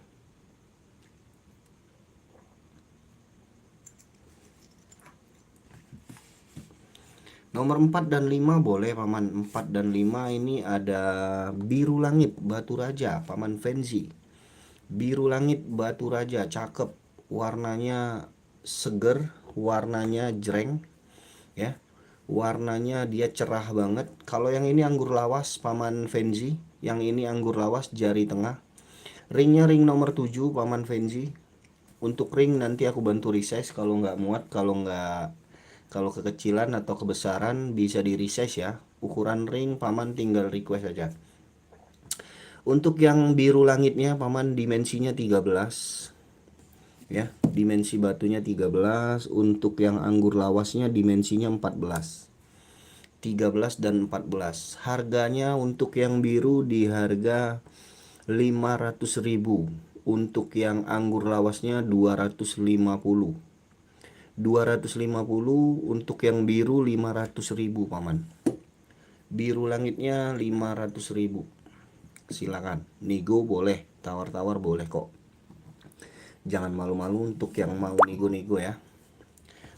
Nomor 4 dan 5 boleh paman. 4 dan 5 ini ada biru langit batu raja paman Fenzi. Biru langit batu raja cakep. Warnanya seger, warnanya jreng ya. Warnanya dia cerah banget. Kalau yang ini anggur lawas paman Fenzi. Yang ini anggur lawas jari tengah. Ringnya ring nomor 7 paman Fenzi. Untuk ring nanti aku bantu resize kalau nggak muat, kalau kekecilan atau kebesaran bisa di resize ya. Ukuran ring paman tinggal request aja. Untuk yang biru langitnya paman dimensinya 13 ya, dimensi batunya 13. Untuk yang anggur lawasnya dimensinya 14. 13 dan 14. Harganya untuk yang biru di harga 500.000. Untuk yang anggur lawasnya 250. 250. Untuk yang biru 500.000 paman. Biru langitnya 500.000. Silakan nego boleh, tawar-tawar boleh kok. Jangan malu-malu untuk yang mau nego-nego ya.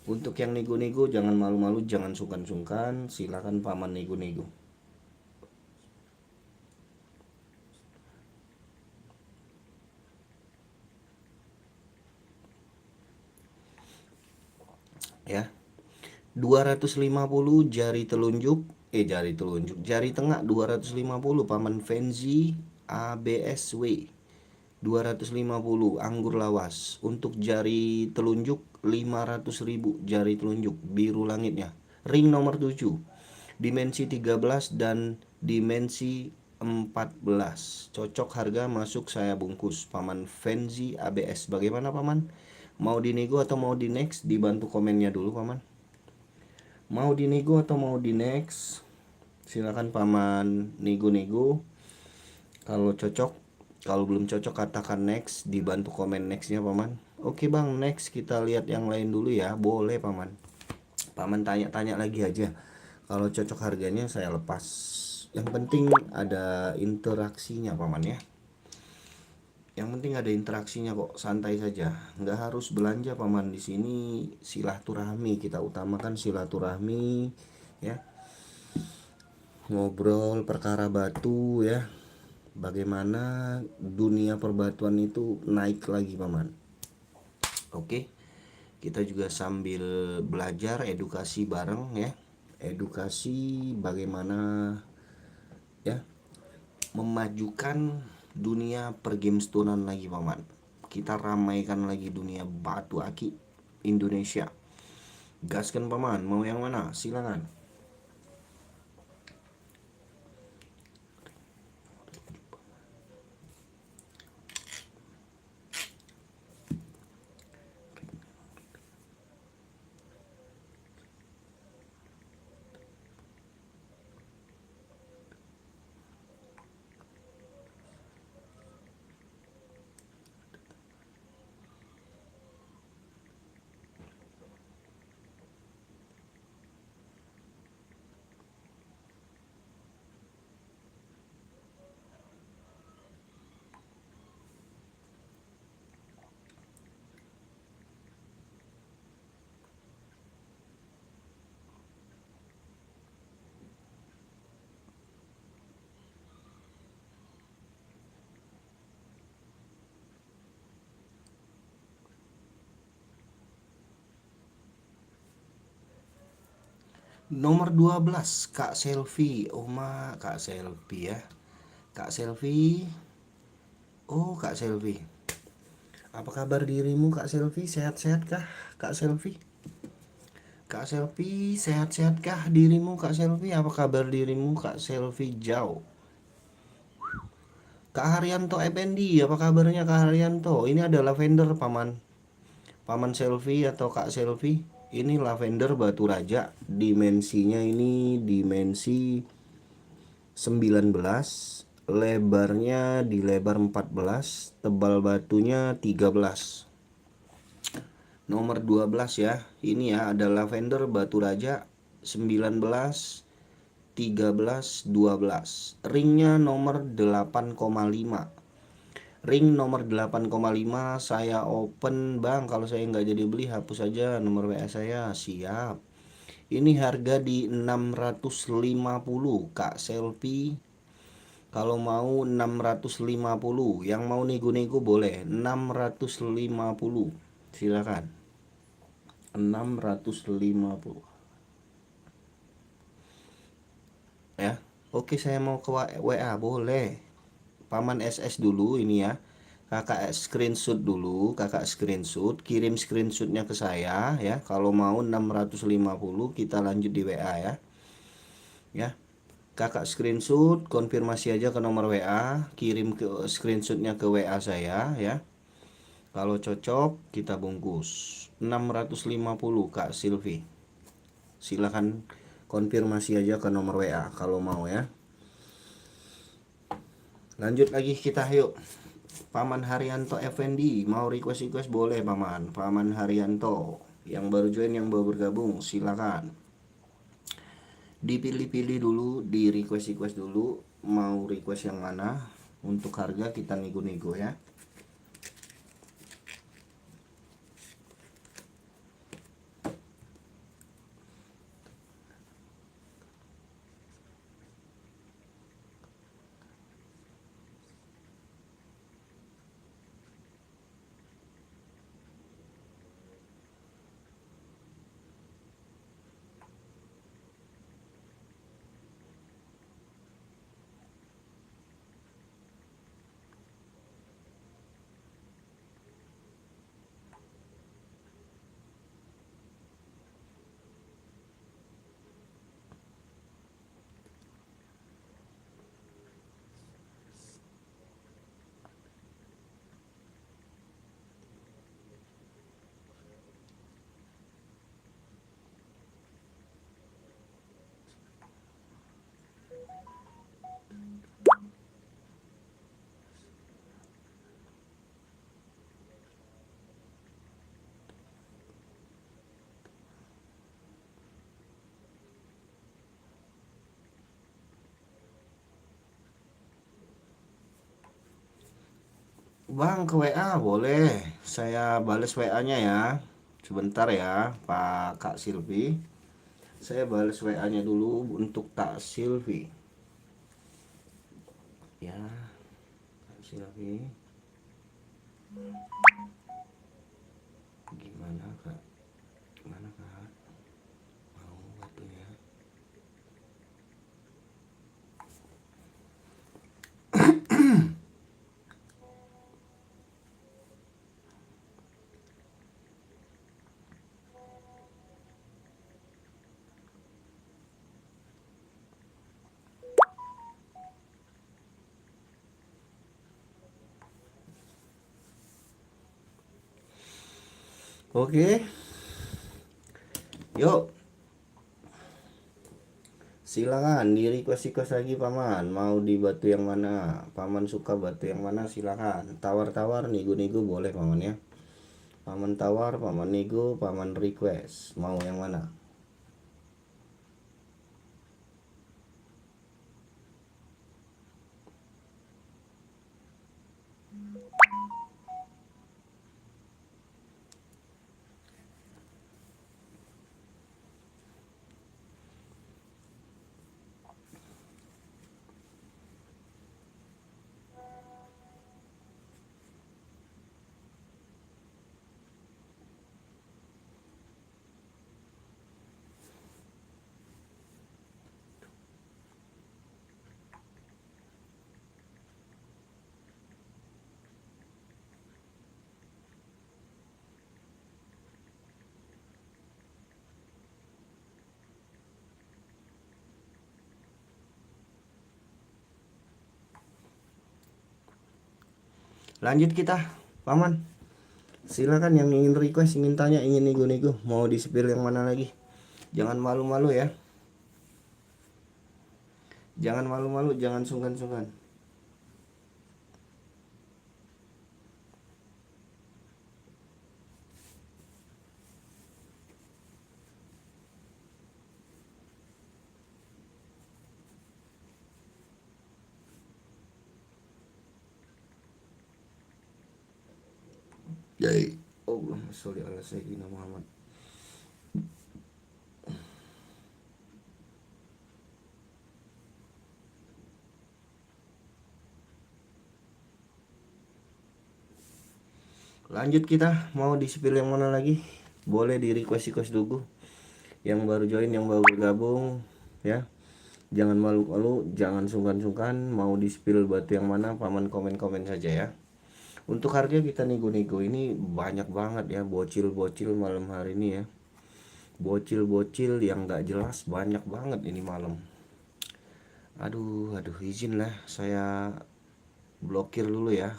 Untuk yang nego-nego jangan malu-malu, jangan sungkan-sungkan, silakan paman nego-nego. Ya. 250 jari telunjuk, jari tengah 250 paman Fenzi ABSW. 250 anggur lawas. Untuk jari telunjuk 500.000 jari telunjuk biru langitnya. Ring nomor 7. Dimensi 13 dan dimensi 14. Cocok harga masuk saya bungkus paman Fenzi ABS. Bagaimana paman? Mau dinego atau mau di next? Dibantu komennya dulu paman. Mau dinego atau mau di next? Silakan paman nego-nego. Kalau cocok, kalau belum cocok katakan next, dibantu komen nextnya paman. Oke bang, next kita lihat yang lain dulu ya. Boleh paman. Paman tanya-tanya lagi aja. Kalau cocok harganya saya lepas Yang penting ada interaksinya paman ya. Yang penting ada interaksinya kok, santai saja. Nggak harus belanja paman, di sini silaturahmi, kita utamakan silaturahmi ya. Ngobrol perkara batu ya. Bagaimana dunia perbatuan itu naik lagi paman. Oke. Kita juga sambil belajar edukasi bareng ya. Edukasi bagaimana ya memajukan dunia pergamestonan lagi paman. Kita ramaikan lagi dunia batu aki Indonesia. Gaskan paman, mau yang mana? Silakan. Nomor 12 Kak Selfie. Oh Kak Selfie ya. Kak Selfie. Oh Kak Selfie. Apa kabar dirimu Kak Selfie? Sehat-sehat kah Kak Selfie? Kak Selfie, sehat-sehat kah dirimu Kak Selfie? Apa kabar dirimu Kak Selfie Jauh? Kak Haryanto Effendi, apa kabarnya Kak Haryanto? Ini ada lavender paman. Paman Selfie atau Kak Selfie. Ini lavender batu raja. Dimensinya ini dimensi 19, lebarnya di lebar 14, tebal batunya 13. Nomor 12 ya. Ini ya ada lavender batu raja 19, 13, 12. Ringnya nomor 8,5. Ring nomor 8,5 saya open bang. Kalau saya nggak jadi beli hapus aja nomor WA saya. Siap. Ini harga di 650 Kak Selfie. Kalau mau 650, yang mau nego-nego boleh 650. Silakan. 650 ya. Oke, saya mau ke WA boleh. Paman SS dulu ini ya. Kakak screenshot dulu, kakak screenshot, kirim screenshotnya ke saya ya. Kalau mau 650 kita lanjut di WA ya. Ya. Kakak screenshot, konfirmasi aja ke nomor WA, kirim ke screenshotnya ke WA saya ya. Kalau cocok kita bungkus 650 Kak Silvi. Silahkan konfirmasi aja ke nomor WA kalau mau ya. Lanjut lagi kita yuk. Paman Haryanto Effendi mau request boleh paman. Paman Haryanto yang baru join, yang baru bergabung silakan. Dipilih-pilih dulu, di request dulu mau request yang mana. Untuk harga kita nego-nego ya. Bang, ke WA boleh. Saya bales WA-nya ya. Sebentar ya, Pak Kak Silvi. Saya bales WA-nya dulu untuk Kak Silvi. Ya, Kak Silvi. Gimana Kak? Gimana Kak? Mau batunya? Oke, yuk. Silakan di request lagi paman. Mau di batu yang mana? Paman suka batu yang mana? Silakan. Tawar-tawar, nego-nego boleh paman ya. Paman tawar, paman nego, paman request. Mau yang mana? Lanjut kita, paman. Silakan yang ingin request, ingin tanya, ingin nego-nego, mau di spill yang mana lagi? Jangan malu-malu ya. Jangan malu-malu, jangan sungkan-sungkan. Yai. Allahumma sholli ala sayyidina Muhammad. Lanjut kita, mau di spill yang mana lagi? Boleh di request dulu. Yang baru join, yang baru bergabung ya. Jangan malu-malu, jangan sungkan-sungkan. Mau di spill batu yang mana, paman komen-komen saja ya. Untuk harga kita nego-nego ini banyak banget ya, bocil-bocil malam hari ini ya. Bocil-bocil yang gak jelas banyak banget ini malam. Aduh, izin lah saya blokir dulu ya.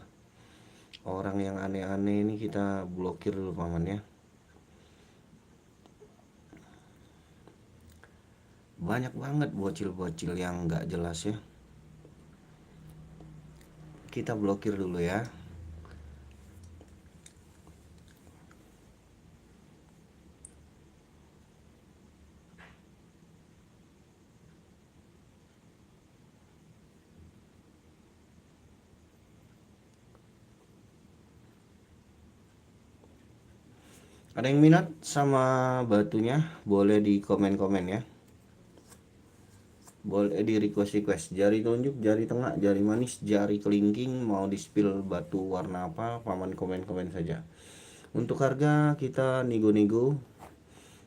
Orang yang aneh-aneh ini kita blokir dulu paman ya. Banyak banget bocil-bocil yang gak jelas ya. Kita blokir dulu ya. Ada yang minat sama batunya? Boleh di komen-komen ya. Boleh di request. Jari telunjuk, jari tengah, jari manis, jari kelingking. Mau di spill batu warna apa? Paman komen-komen saja. Untuk harga kita nego-nego.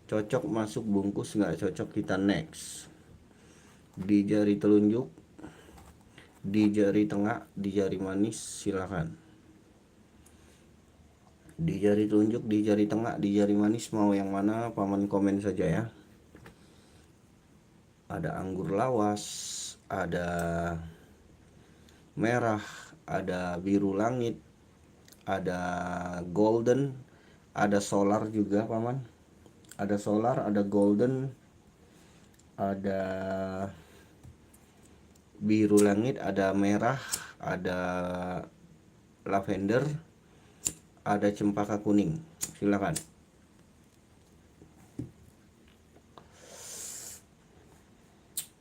Cocok masuk bungkus, nggak cocok kita next. Di jari telunjuk, di jari tengah, di jari manis silakan. Di jari telunjuk, di jari tengah, di jari manis mau yang mana? Paman komen saja ya. Ada anggur lawas, ada merah, ada biru langit, ada golden, ada solar juga paman. Ada solar, ada golden, ada biru langit, ada merah, ada lavender, ada cempaka kuning. Silakan.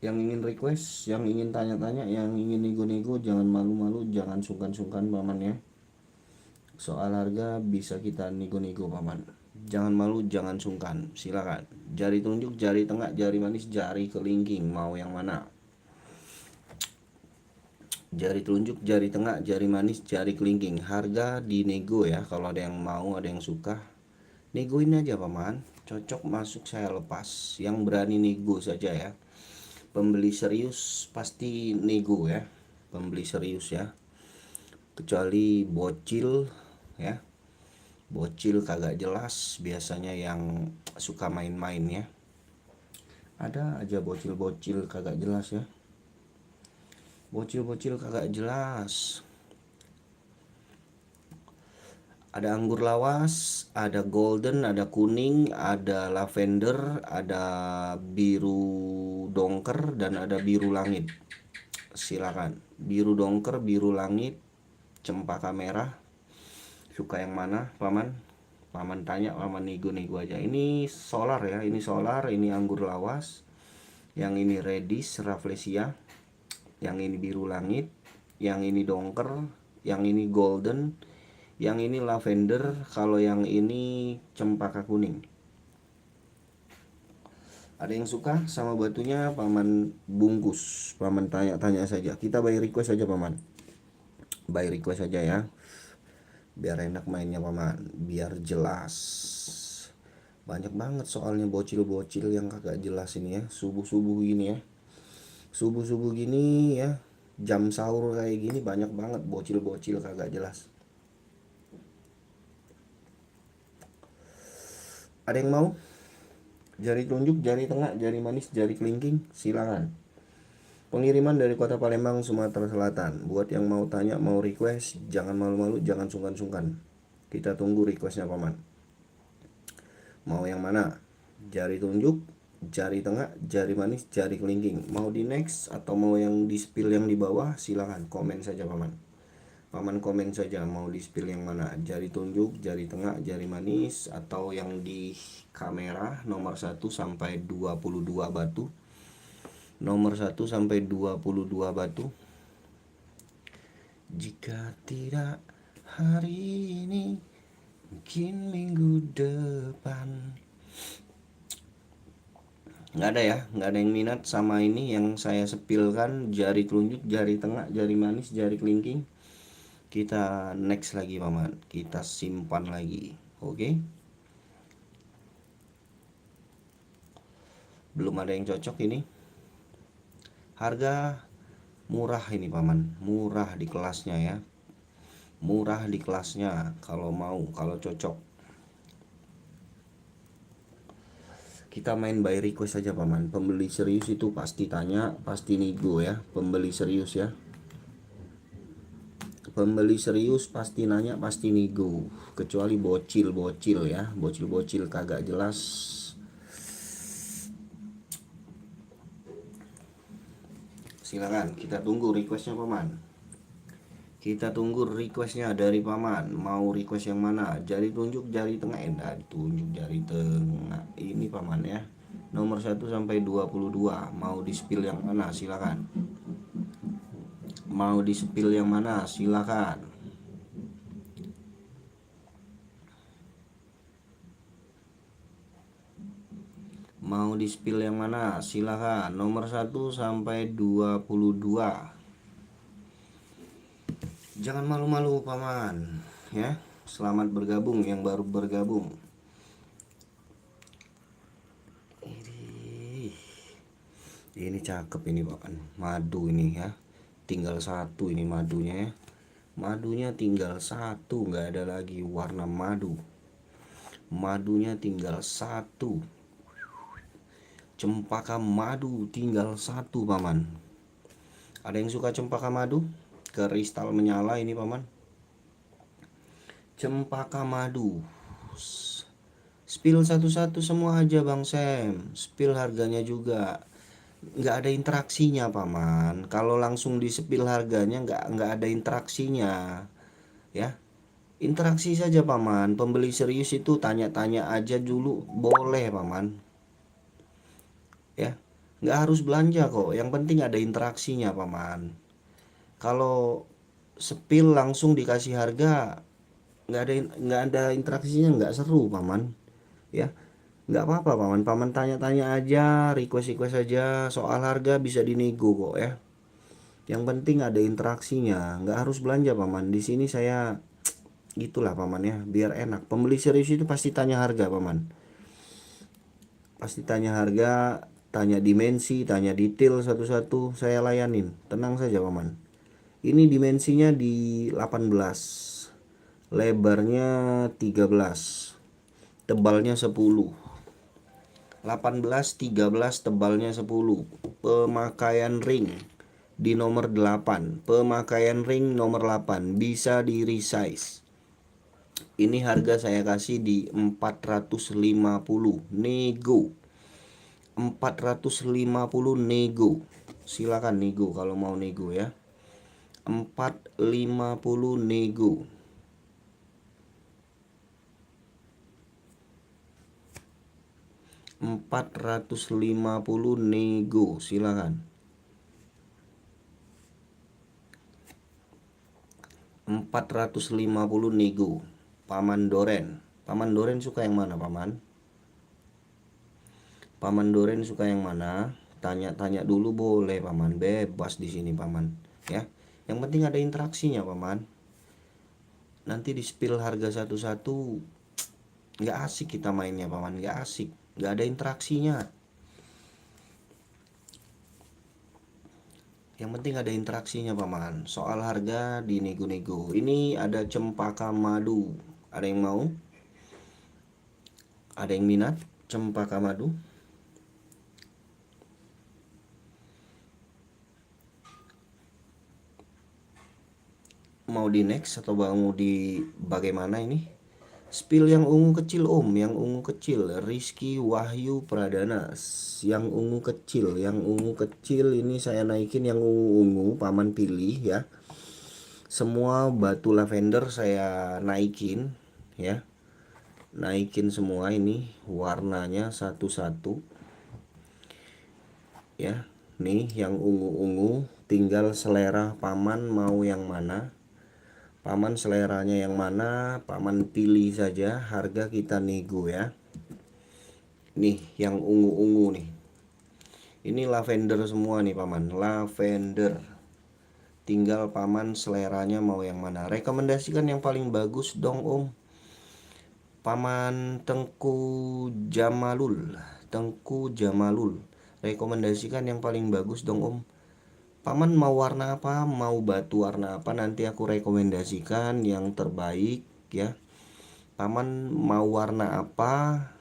Yang ingin request, yang ingin tanya-tanya, yang ingin nego-nego, jangan malu-malu, jangan sungkan-sungkan paman ya. Soal harga bisa kita nego-nego paman. Jangan malu, jangan sungkan. Silakan. Jari telunjuk, jari tengah, jari manis, jari kelingking. Mau yang mana? Jari telunjuk, jari tengah, jari manis, jari kelingking. Harga dinego ya. Kalau ada yang mau, ada yang suka, negoin aja paman. Cocok masuk saya lepas. Yang berani nego saja ya. Pembeli serius pasti nego ya. Pembeli serius ya. Kecuali bocil ya. Bocil kagak jelas biasanya yang suka main-main ya. Ada aja bocil-bocil kagak jelas ya. Bocil-bocil kagak jelas. Ada anggur lawas, ada golden, ada kuning, ada lavender, ada biru dongker, dan ada biru langit. Silakan. Biru dongker, biru langit, cempaka merah. Suka yang mana paman? Paman tanya, paman nego-nego aja. Ini solar ya, ini solar, ini anggur lawas. Yang ini reddish rafflesia. Yang ini biru langit, yang ini dongker, yang ini golden, yang ini lavender, kalau yang ini cempaka kuning. Ada yang suka sama batunya paman bungkus, paman tanya-tanya saja. Kita by request saja paman. By request saja ya. Biar enak mainnya paman, biar jelas. Banyak banget soalnya bocil-bocil yang kagak jelas ini ya. Subuh-subuh gini ya. Subuh-subuh gini ya. Jam sahur kayak gini banyak banget bocil-bocil kagak jelas. Ada yang mau? Jari telunjuk, jari tengah, jari manis, jari kelingking, silakan. Pengiriman dari Kota Palembang, Sumatera Selatan. Buat yang mau tanya, mau request, jangan malu-malu, jangan sungkan-sungkan. Kita tunggu requestnya paman. Mau yang mana? Jari telunjuk, jari tengah, jari manis, jari kelingking. Mau di next atau mau yang di spill yang di bawah, silakan komen saja paman. Paman komen saja mau di spill yang mana, jari telunjuk, jari tengah, jari manis, atau yang di kamera nomor 1 sampai 22 batu. Nomor 1 sampai 22 batu. Jika tidak hari ini, mungkin minggu depan. Nggak ada ya, nggak ada yang minat sama ini yang saya sepilkan. Jari telunjuk, jari tengah, jari manis, jari kelingking. Kita next lagi paman, kita simpan lagi. Oke. Belum ada yang cocok ini. Harga murah ini paman, murah di kelasnya ya. Murah di kelasnya kalau mau, kalau cocok. Kita main by request saja paman. Pembeli serius itu pasti tanya, pasti nego ya. Pembeli serius ya. Pembeli serius pasti nanya, pasti nego. Kecuali bocil-bocil ya. Bocil-bocil kagak jelas. Silakan, kita tunggu requestnya paman. Kita tunggu requestnya dari paman. Mau request yang mana? Jari tunjuk, jari tengah. Tunjuk jari tengah. Ini paman ya. Nomor 1 sampai 22. Mau di spill yang mana? Silakan. Mau di spill yang mana? Silakan. Mau di spill yang mana? Silakan. Nomor 1 sampai 22. Jangan malu-malu paman ya. Selamat bergabung yang baru bergabung. Ini cakep ini paman. Madu ini ya. Tinggal satu ini madunya ya. Madunya tinggal satu, nggak ada lagi warna madu. Madunya tinggal satu. Cempaka madu tinggal satu paman. Ada yang suka cempaka madu? Kristal menyala ini paman. Cempaka madu. Spill satu-satu semua aja Bang Sam. Spill harganya juga. Nggak ada interaksinya paman. Kalau langsung di spill harganya nggak ada interaksinya ya. Interaksi saja paman. Pembeli serius itu tanya-tanya aja dulu boleh paman ya. Nggak harus belanja kok, yang penting ada interaksinya paman. Kalau spill langsung dikasih harga, nggak ada interaksinya, nggak seru paman ya. Nggak apa-apa paman, paman tanya-tanya aja, request aja, soal harga bisa dinego kok ya. Yang penting ada interaksinya, nggak harus belanja paman. Di sini saya gitulah paman ya, biar enak. Pembeli serius itu pasti tanya harga paman, pasti tanya harga, tanya dimensi, tanya detail satu-satu, saya layanin. Tenang saja paman. Ini dimensinya di 18, lebarnya 13, tebalnya 10. 18, 13, tebalnya 10. Pemakaian ring di nomor 8. Pemakaian ring nomor 8 bisa di resize. Ini harga saya kasih di 450 nego. 450 nego. Silakan nego kalau mau nego ya. 450 nego. 450 nego, silakan. 450 nego. Paman Doren. Paman Doren suka yang mana paman? Paman Doren suka yang mana? Tanya-tanya dulu boleh paman, bebas di sini paman ya. Yang penting ada interaksinya paman. Nanti di spill harga satu-satu nggak asik kita mainnya paman, nggak asik, nggak ada interaksinya. Yang penting ada interaksinya paman. Soal harga di nego-nego. Ini ada cempaka madu. Ada yang mau? Ada yang minat cempaka madu? Mau di next atau mau di bagaimana ini? Spill yang ungu kecil om, yang ungu kecil, Rizky Wahyu Pradana. Yang ungu kecil, ini saya naikin yang ungu-ungu, paman pilih ya. Semua batu lavender saya naikin ya. Naikin semua ini warnanya satu-satu ya. Nih yang ungu-ungu, tinggal selera paman mau yang mana. Paman seleranya yang mana, paman pilih saja, harga kita nego ya. Nih yang ungu-ungu nih. Ini lavender semua nih paman, lavender. Tinggal paman seleranya mau yang mana. Rekomendasikan yang paling bagus dong om. Paman Tengku Jamalul. Tengku Jamalul. Rekomendasikan yang paling bagus dong om. Paman mau warna apa, mau batu warna apa, nanti aku rekomendasikan yang terbaik ya. Paman mau warna apa,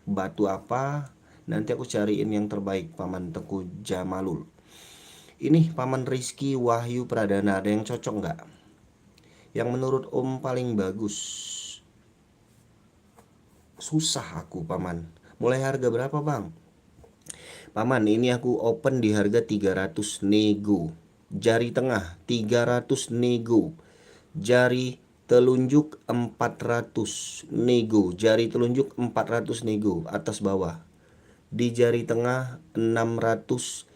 batu apa, nanti aku cariin yang terbaik. Paman Tengku Jamalul. Ini paman Rizky Wahyu Pradana, ada yang cocok nggak? Yang menurut om paling bagus. Susah aku paman. Mulai harga berapa bang? Paman ini aku open di harga 300 nego. Jari tengah 300 nego. Jari telunjuk 400 nego. Jari telunjuk 400 nego atas bawah. Di jari tengah 600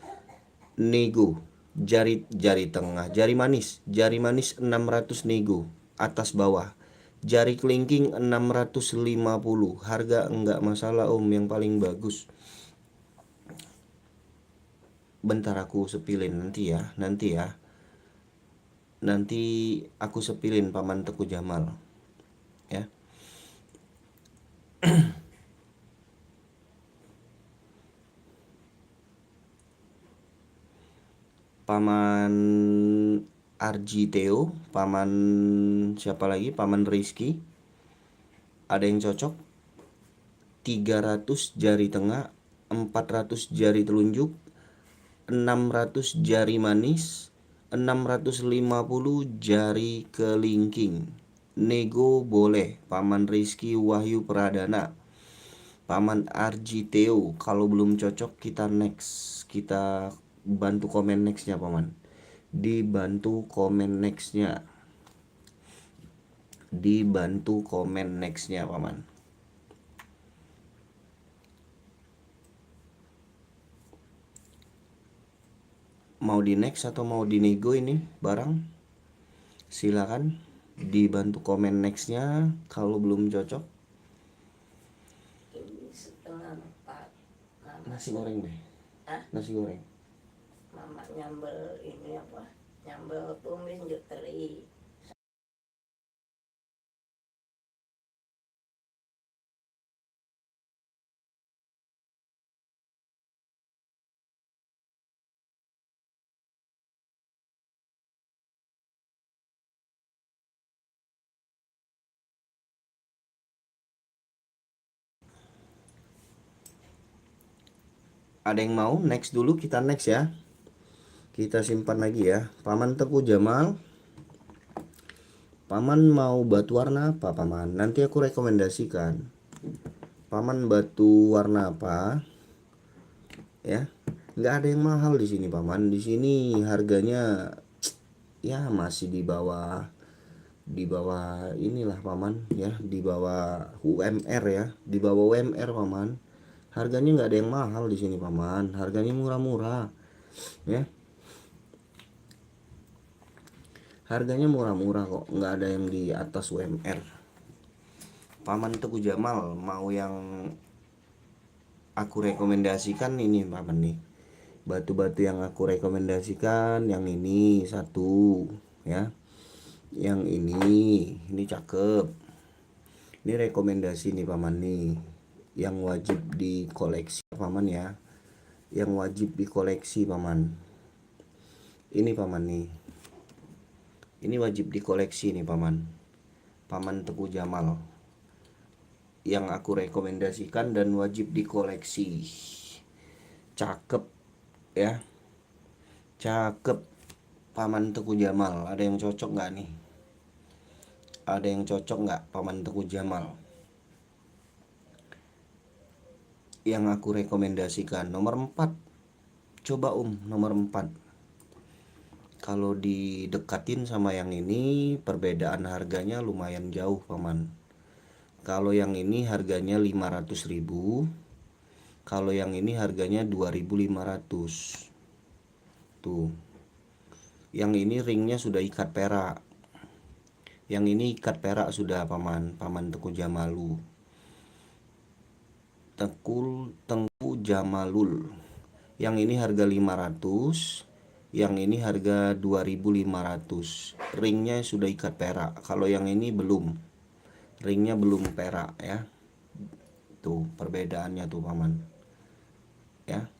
nego. Jari tengah, jari manis 600 nego atas bawah. Jari kelingking 650. Harga enggak masalah om, yang paling bagus. Bentar aku sepilin nanti ya. Nanti aku sepilin paman Teku Jamal ya. Paman Arjiteo, paman siapa lagi? Paman Rizky. Ada yang cocok? 300 jari tengah, 400 jari telunjuk, 600 jari manis, 650 jari kelingking. Nego boleh. Paman Rizky Wahyu Pradana, paman Arjiteo. Kalau belum cocok kita next. Kita bantu komen nextnya paman. Dibantu komen nextnya. Dibantu komen nextnya paman. Mau di next atau mau di nego ini barang? Silakan. dibantu komen nextnya kalau belum cocok. Ini 3:30. Nasi goreng deh. Nasi goreng. Mama nyambel ini apa? Nyambel tumis juteri. Ada yang mau next dulu? Kita next ya. Kita simpan lagi ya. Paman Teguh Jamal. Paman mau batu warna apa paman? Nanti aku rekomendasikan. Paman batu warna apa? Ya, nggak ada yang mahal di sini paman. Di sini harganya ya masih di bawah inilah paman ya, di bawah UMR ya, di bawah UMR paman. Harganya nggak ada yang mahal di sini paman. Harganya murah-murah ya. Harganya murah-murah kok, nggak ada yang di atas UMR. Paman Teguh Jamal mau yang aku rekomendasikan ini paman nih. Batu-batu yang aku rekomendasikan yang ini satu ya. Yang ini cakep. Ini rekomendasi nih paman nih. Yang wajib dikoleksi paman ya. Yang wajib dikoleksi paman. Ini paman nih. Ini wajib dikoleksi nih paman. Paman Teguh Jamal. Yang aku rekomendasikan dan wajib dikoleksi. Cakep ya. Cakep. Paman Teguh Jamal. Ada yang cocok nggak nih? Ada yang cocok nggak Paman Teguh Jamal? Yang aku rekomendasikan nomor 4. Coba nomor 4. Kalau didekatin sama yang ini perbedaan harganya lumayan jauh paman. Kalau yang ini harganya 500.000, kalau yang ini harganya 2.500. Tuh. Yang ini ringnya sudah ikat perak. Yang ini ikat perak sudah paman, Paman Teguh Jamalu. Tengku Jamalul. Yang ini harga 500, yang ini harga 2.500. Ringnya sudah ikat perak. Kalau yang ini belum. Ringnya belum perak ya. Tuh perbedaannya tuh paman. Ya.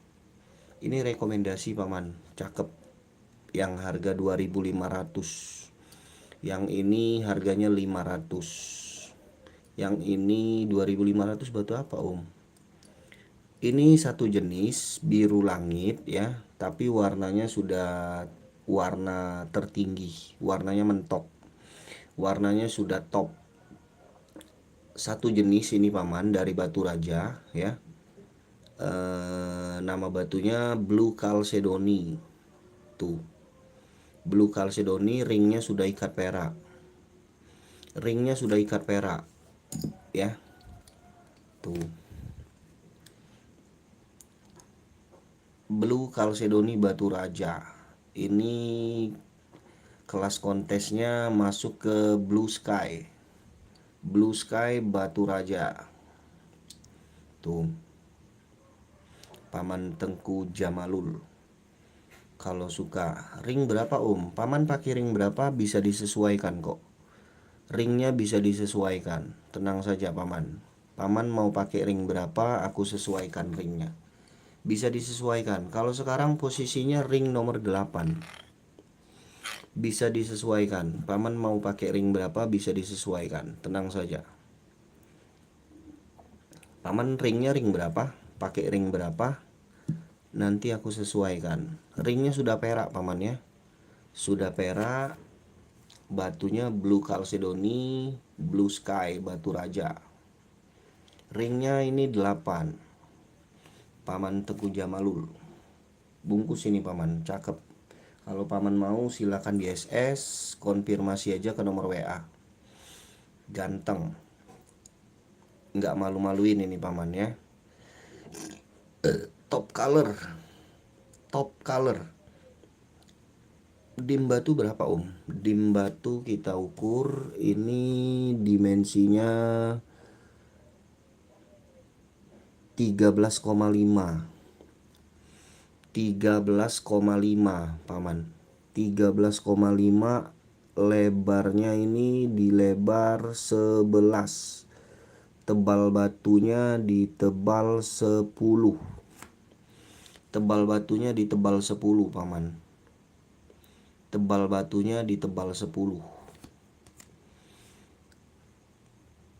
Ini rekomendasi paman, cakep. Yang harga 2.500. Yang ini harganya 500. Yang ini 2.500 batu apa Ini satu jenis biru langit ya, tapi warnanya sudah warna tertinggi, warnanya mentok, warnanya sudah top. Satu jenis ini paman dari batu raja ya. Nama batunya Blue Chalcedony. Tuh, Blue Chalcedony, ringnya sudah ikat perak. Ringnya sudah ikat perak ya. Tuh. Blue Chalcedony batu raja. Ini kelas kontesnya masuk ke Blue Sky. Blue Sky batu raja. Tuh. Paman Tengku Jamalul. Kalau suka ring berapa Paman pakai ring berapa bisa disesuaikan kok. Ringnya bisa disesuaikan. Tenang saja paman. Paman mau pakai ring berapa aku sesuaikan ringnya. Bisa disesuaikan. Kalau sekarang posisinya ring nomor 8. Bisa disesuaikan. Paman mau pakai ring berapa bisa disesuaikan. Tenang saja. Paman ringnya ring berapa? Pakai ring berapa? Nanti aku sesuaikan. Ringnya sudah perak paman ya. Sudah perak. Batunya Blue Chalcedony, Blue Sky batu raja. Ringnya ini 8. Paman Teguh Jamalul. Bungkus ini paman, cakep. Kalau paman mau silakan di SS, konfirmasi aja ke nomor WA. Ganteng. Nggak malu-maluin ini paman ya. Top color. Top color. dim batu berapa Om? Dim batu kita ukur ini dimensinya 13,5 Paman. 13,5 lebarnya ini di lebar 11. Tebal batunya di tebal 10. Tebal batunya di tebal 10 Paman. Tebal batunya di tebal 10.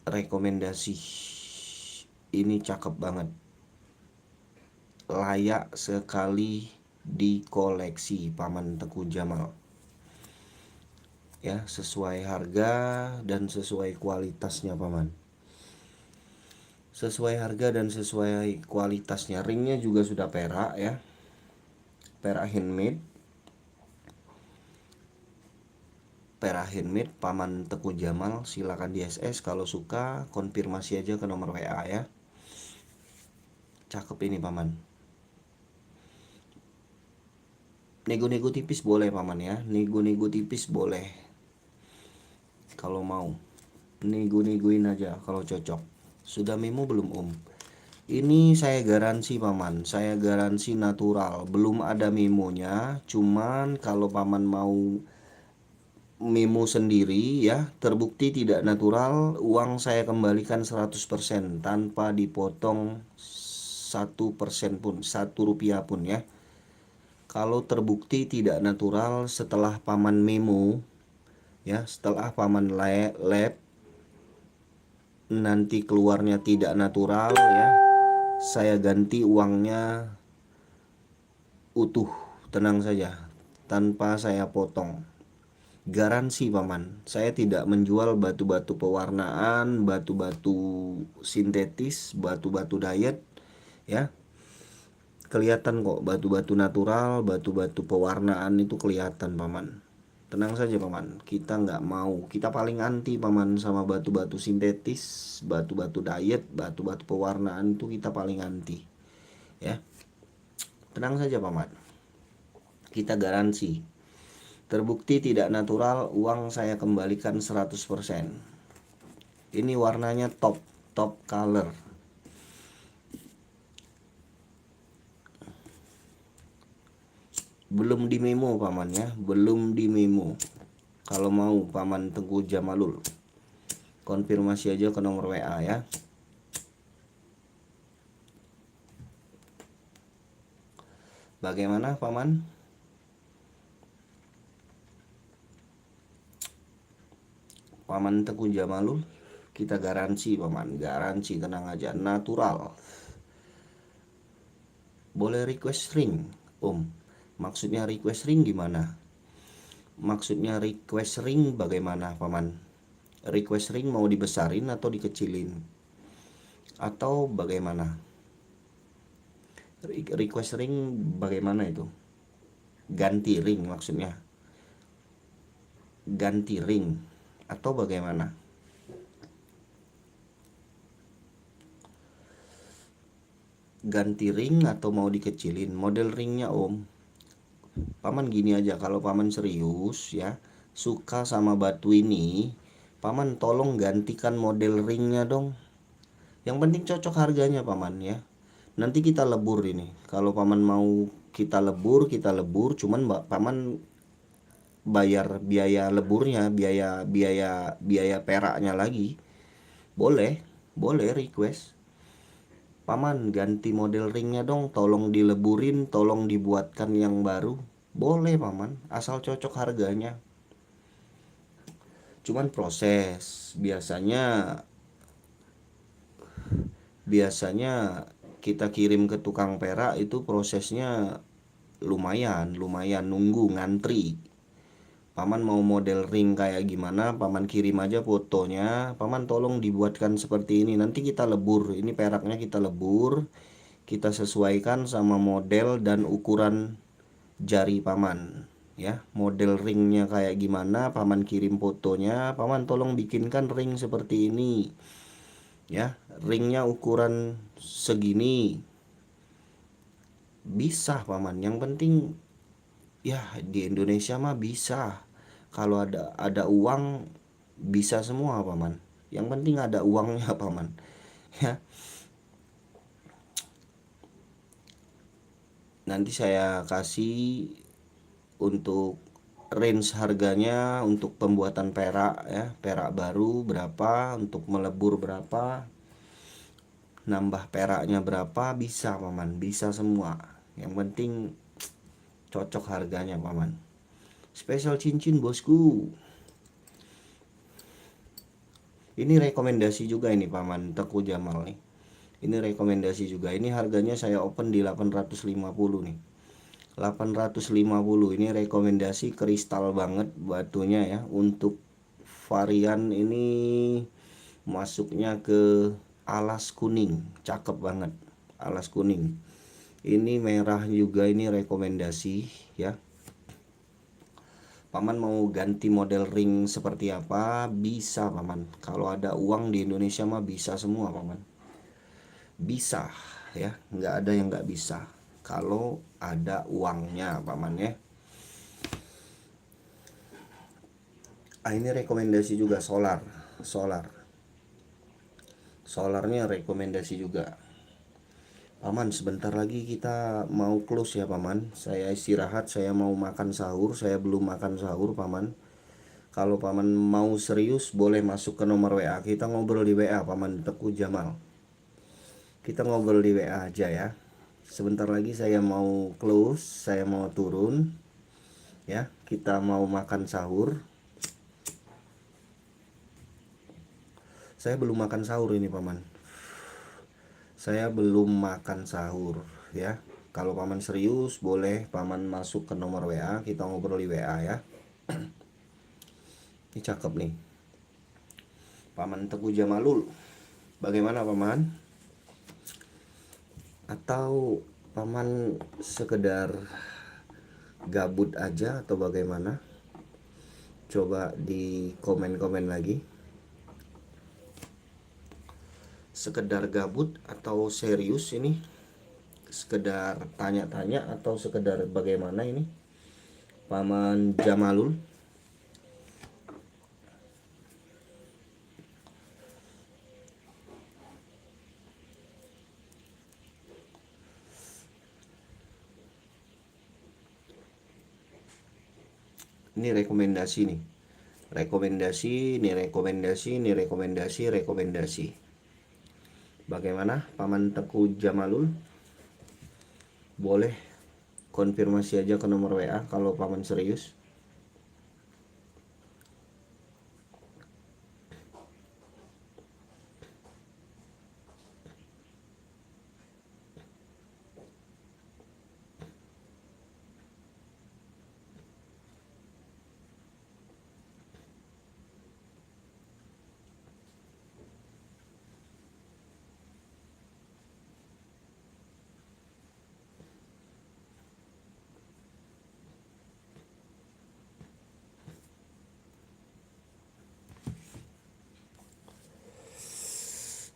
Rekomendasi. Ini cakep banget. Layak sekali dikoleksi Paman Tengku Jamal. Ya, sesuai harga dan sesuai kualitasnya Paman. Sesuai harga dan sesuai kualitasnya. Ringnya juga sudah perak ya. Perak handmade. Perak handmade Paman Tengku Jamal, silakan di SS kalau suka, konfirmasi aja ke nomor WA ya. Cakep ini Paman. Nego-nego tipis boleh Paman ya. Nego-nego tipis boleh. Kalau mau. Nego-negoin aja kalau cocok. Sudah memo belum Om? Ini saya garansi Paman. Saya garansi natural. Belum ada memonya. Cuman kalau Paman mau memo sendiri ya, terbukti tidak natural, uang saya kembalikan 100% tanpa dipotong 1% pun, 1 rupiah pun ya. Kalau terbukti tidak natural setelah Paman memo ya, setelah Paman lab nanti keluarnya tidak natural ya, saya ganti uangnya utuh, tenang saja, tanpa saya potong. Garansi Paman, saya tidak menjual batu-batu pewarnaan, batu-batu sintetis, batu-batu diet ya. Kelihatan kok batu-batu natural, batu-batu pewarnaan itu kelihatan Paman. Tenang saja Paman, kita nggak mau, kita paling anti Paman sama batu-batu sintetis, batu-batu diet, batu-batu pewarnaan itu kita paling anti ya. Tenang saja Paman, kita garansi. Terbukti tidak natural, uang saya kembalikan 100%. Ini warnanya top color. Belum di memo Paman ya, belum di memo. Kalau mau Paman Tengku Jamalul, konfirmasi aja ke nomor WA ya. Bagaimana Paman? Paman Tengku Jamalul, kita garansi Paman, garansi, tenang aja, natural. Boleh request ring Om. Maksudnya request ring gimana? Maksudnya request ring bagaimana Paman? Request ring mau dibesarin atau dikecilin? Atau bagaimana? Request ring bagaimana itu? Ganti ring maksudnya? Ganti ring atau bagaimana? Ganti ring atau mau dikecilin? Model ringnya Om. Paman gini aja, kalau Paman serius ya, suka sama batu ini, Paman tolong gantikan model ringnya dong. Yang penting cocok harganya Paman ya. Nanti kita lebur ini. Kalau Paman mau kita lebur, cuman Paman bayar biaya leburnya, biaya peraknya lagi. Boleh request. Paman ganti model ringnya dong, tolong dileburin, tolong dibuatkan yang baru. Boleh Paman, asal cocok harganya. Cuman proses, biasanya kita kirim ke tukang perak itu prosesnya lumayan nunggu, ngantri. Paman mau model ring kayak gimana, Paman kirim aja fotonya. Paman tolong dibuatkan seperti ini, nanti kita lebur. Ini peraknya kita lebur, kita sesuaikan sama model dan ukuran jari Paman ya. Model ringnya kayak gimana, Paman kirim fotonya. Paman tolong bikinkan ring seperti ini ya, ringnya ukuran segini. Bisa Paman, yang penting ya di Indonesia mah bisa. Kalau ada uang bisa semua paman. Yang penting ada uangnya paman. Ya, nanti saya kasih untuk range harganya untuk pembuatan perak ya, perak baru berapa, untuk melebur berapa, nambah peraknya berapa, bisa paman, bisa semua. Yang penting cocok harganya paman. Spesial cincin bosku. Ini rekomendasi juga ini paman Teku Jamal nih. Ini rekomendasi juga. Ini harganya saya open di 850 nih. 850 ini rekomendasi, kristal banget batunya ya. Untuk varian ini masuknya ke alas kuning, cakep banget alas kuning. Ini merah juga, ini rekomendasi ya. Paman mau ganti model ring seperti apa bisa paman. Kalau ada uang di Indonesia mah bisa semua paman. Bisa ya, nggak ada yang nggak bisa kalau ada uangnya paman ya. Ini rekomendasi juga solarnya rekomendasi juga paman. Sebentar lagi kita mau close ya paman. Saya istirahat, saya mau makan sahur. Saya belum makan sahur paman. Kalau paman mau serius boleh masuk ke nomor WA. Kita ngobrol di WA paman Teku Jamal. Kita ngobrol di WA aja ya. Sebentar lagi saya mau close, saya mau turun ya. Kita mau makan sahur. Saya belum makan sahur ini paman. Saya belum makan sahur ya. Kalau paman serius boleh paman masuk ke nomor WA, kita ngobrol di WA ya. Ini cakep nih. Paman Teguh Jamalul. Bagaimana paman? Atau paman sekedar gabut aja atau bagaimana? Coba di komen-komen lagi. Sekedar gabut atau serius ini? Sekedar tanya-tanya atau sekedar bagaimana ini? Paman Jamalul. Ini rekomendasi nih. Rekomendasi. Bagaimana Paman Teguh Jamalul? Boleh konfirmasi aja ke nomor WA kalau paman serius.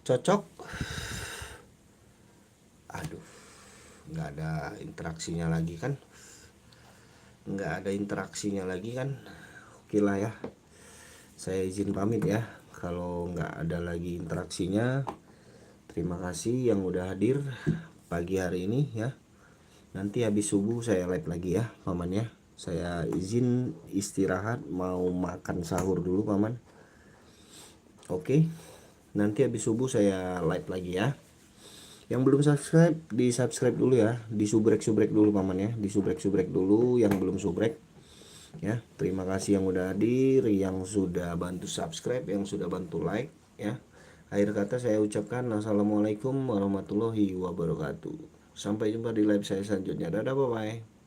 Cocok? Aduh, nggak ada interaksinya lagi kan? Oke lah ya. Saya izin pamit ya. Kalau nggak ada lagi interaksinya, terima kasih yang udah hadir pagi hari ini ya. Nanti habis subuh saya live lagi ya paman ya. Saya izin istirahat, mau makan sahur dulu paman. Oke, nanti habis subuh saya live lagi ya. Yang belum subscribe, di subscribe dulu ya. Di subrek dulu paman ya. Di subrek dulu yang belum subrek ya. Terima kasih yang udah hadir, yang sudah bantu subscribe, yang sudah bantu like ya. Akhir kata saya ucapkan assalamualaikum warahmatullahi wabarakatuh. Sampai jumpa di live saya selanjutnya. Dadah, bye bye.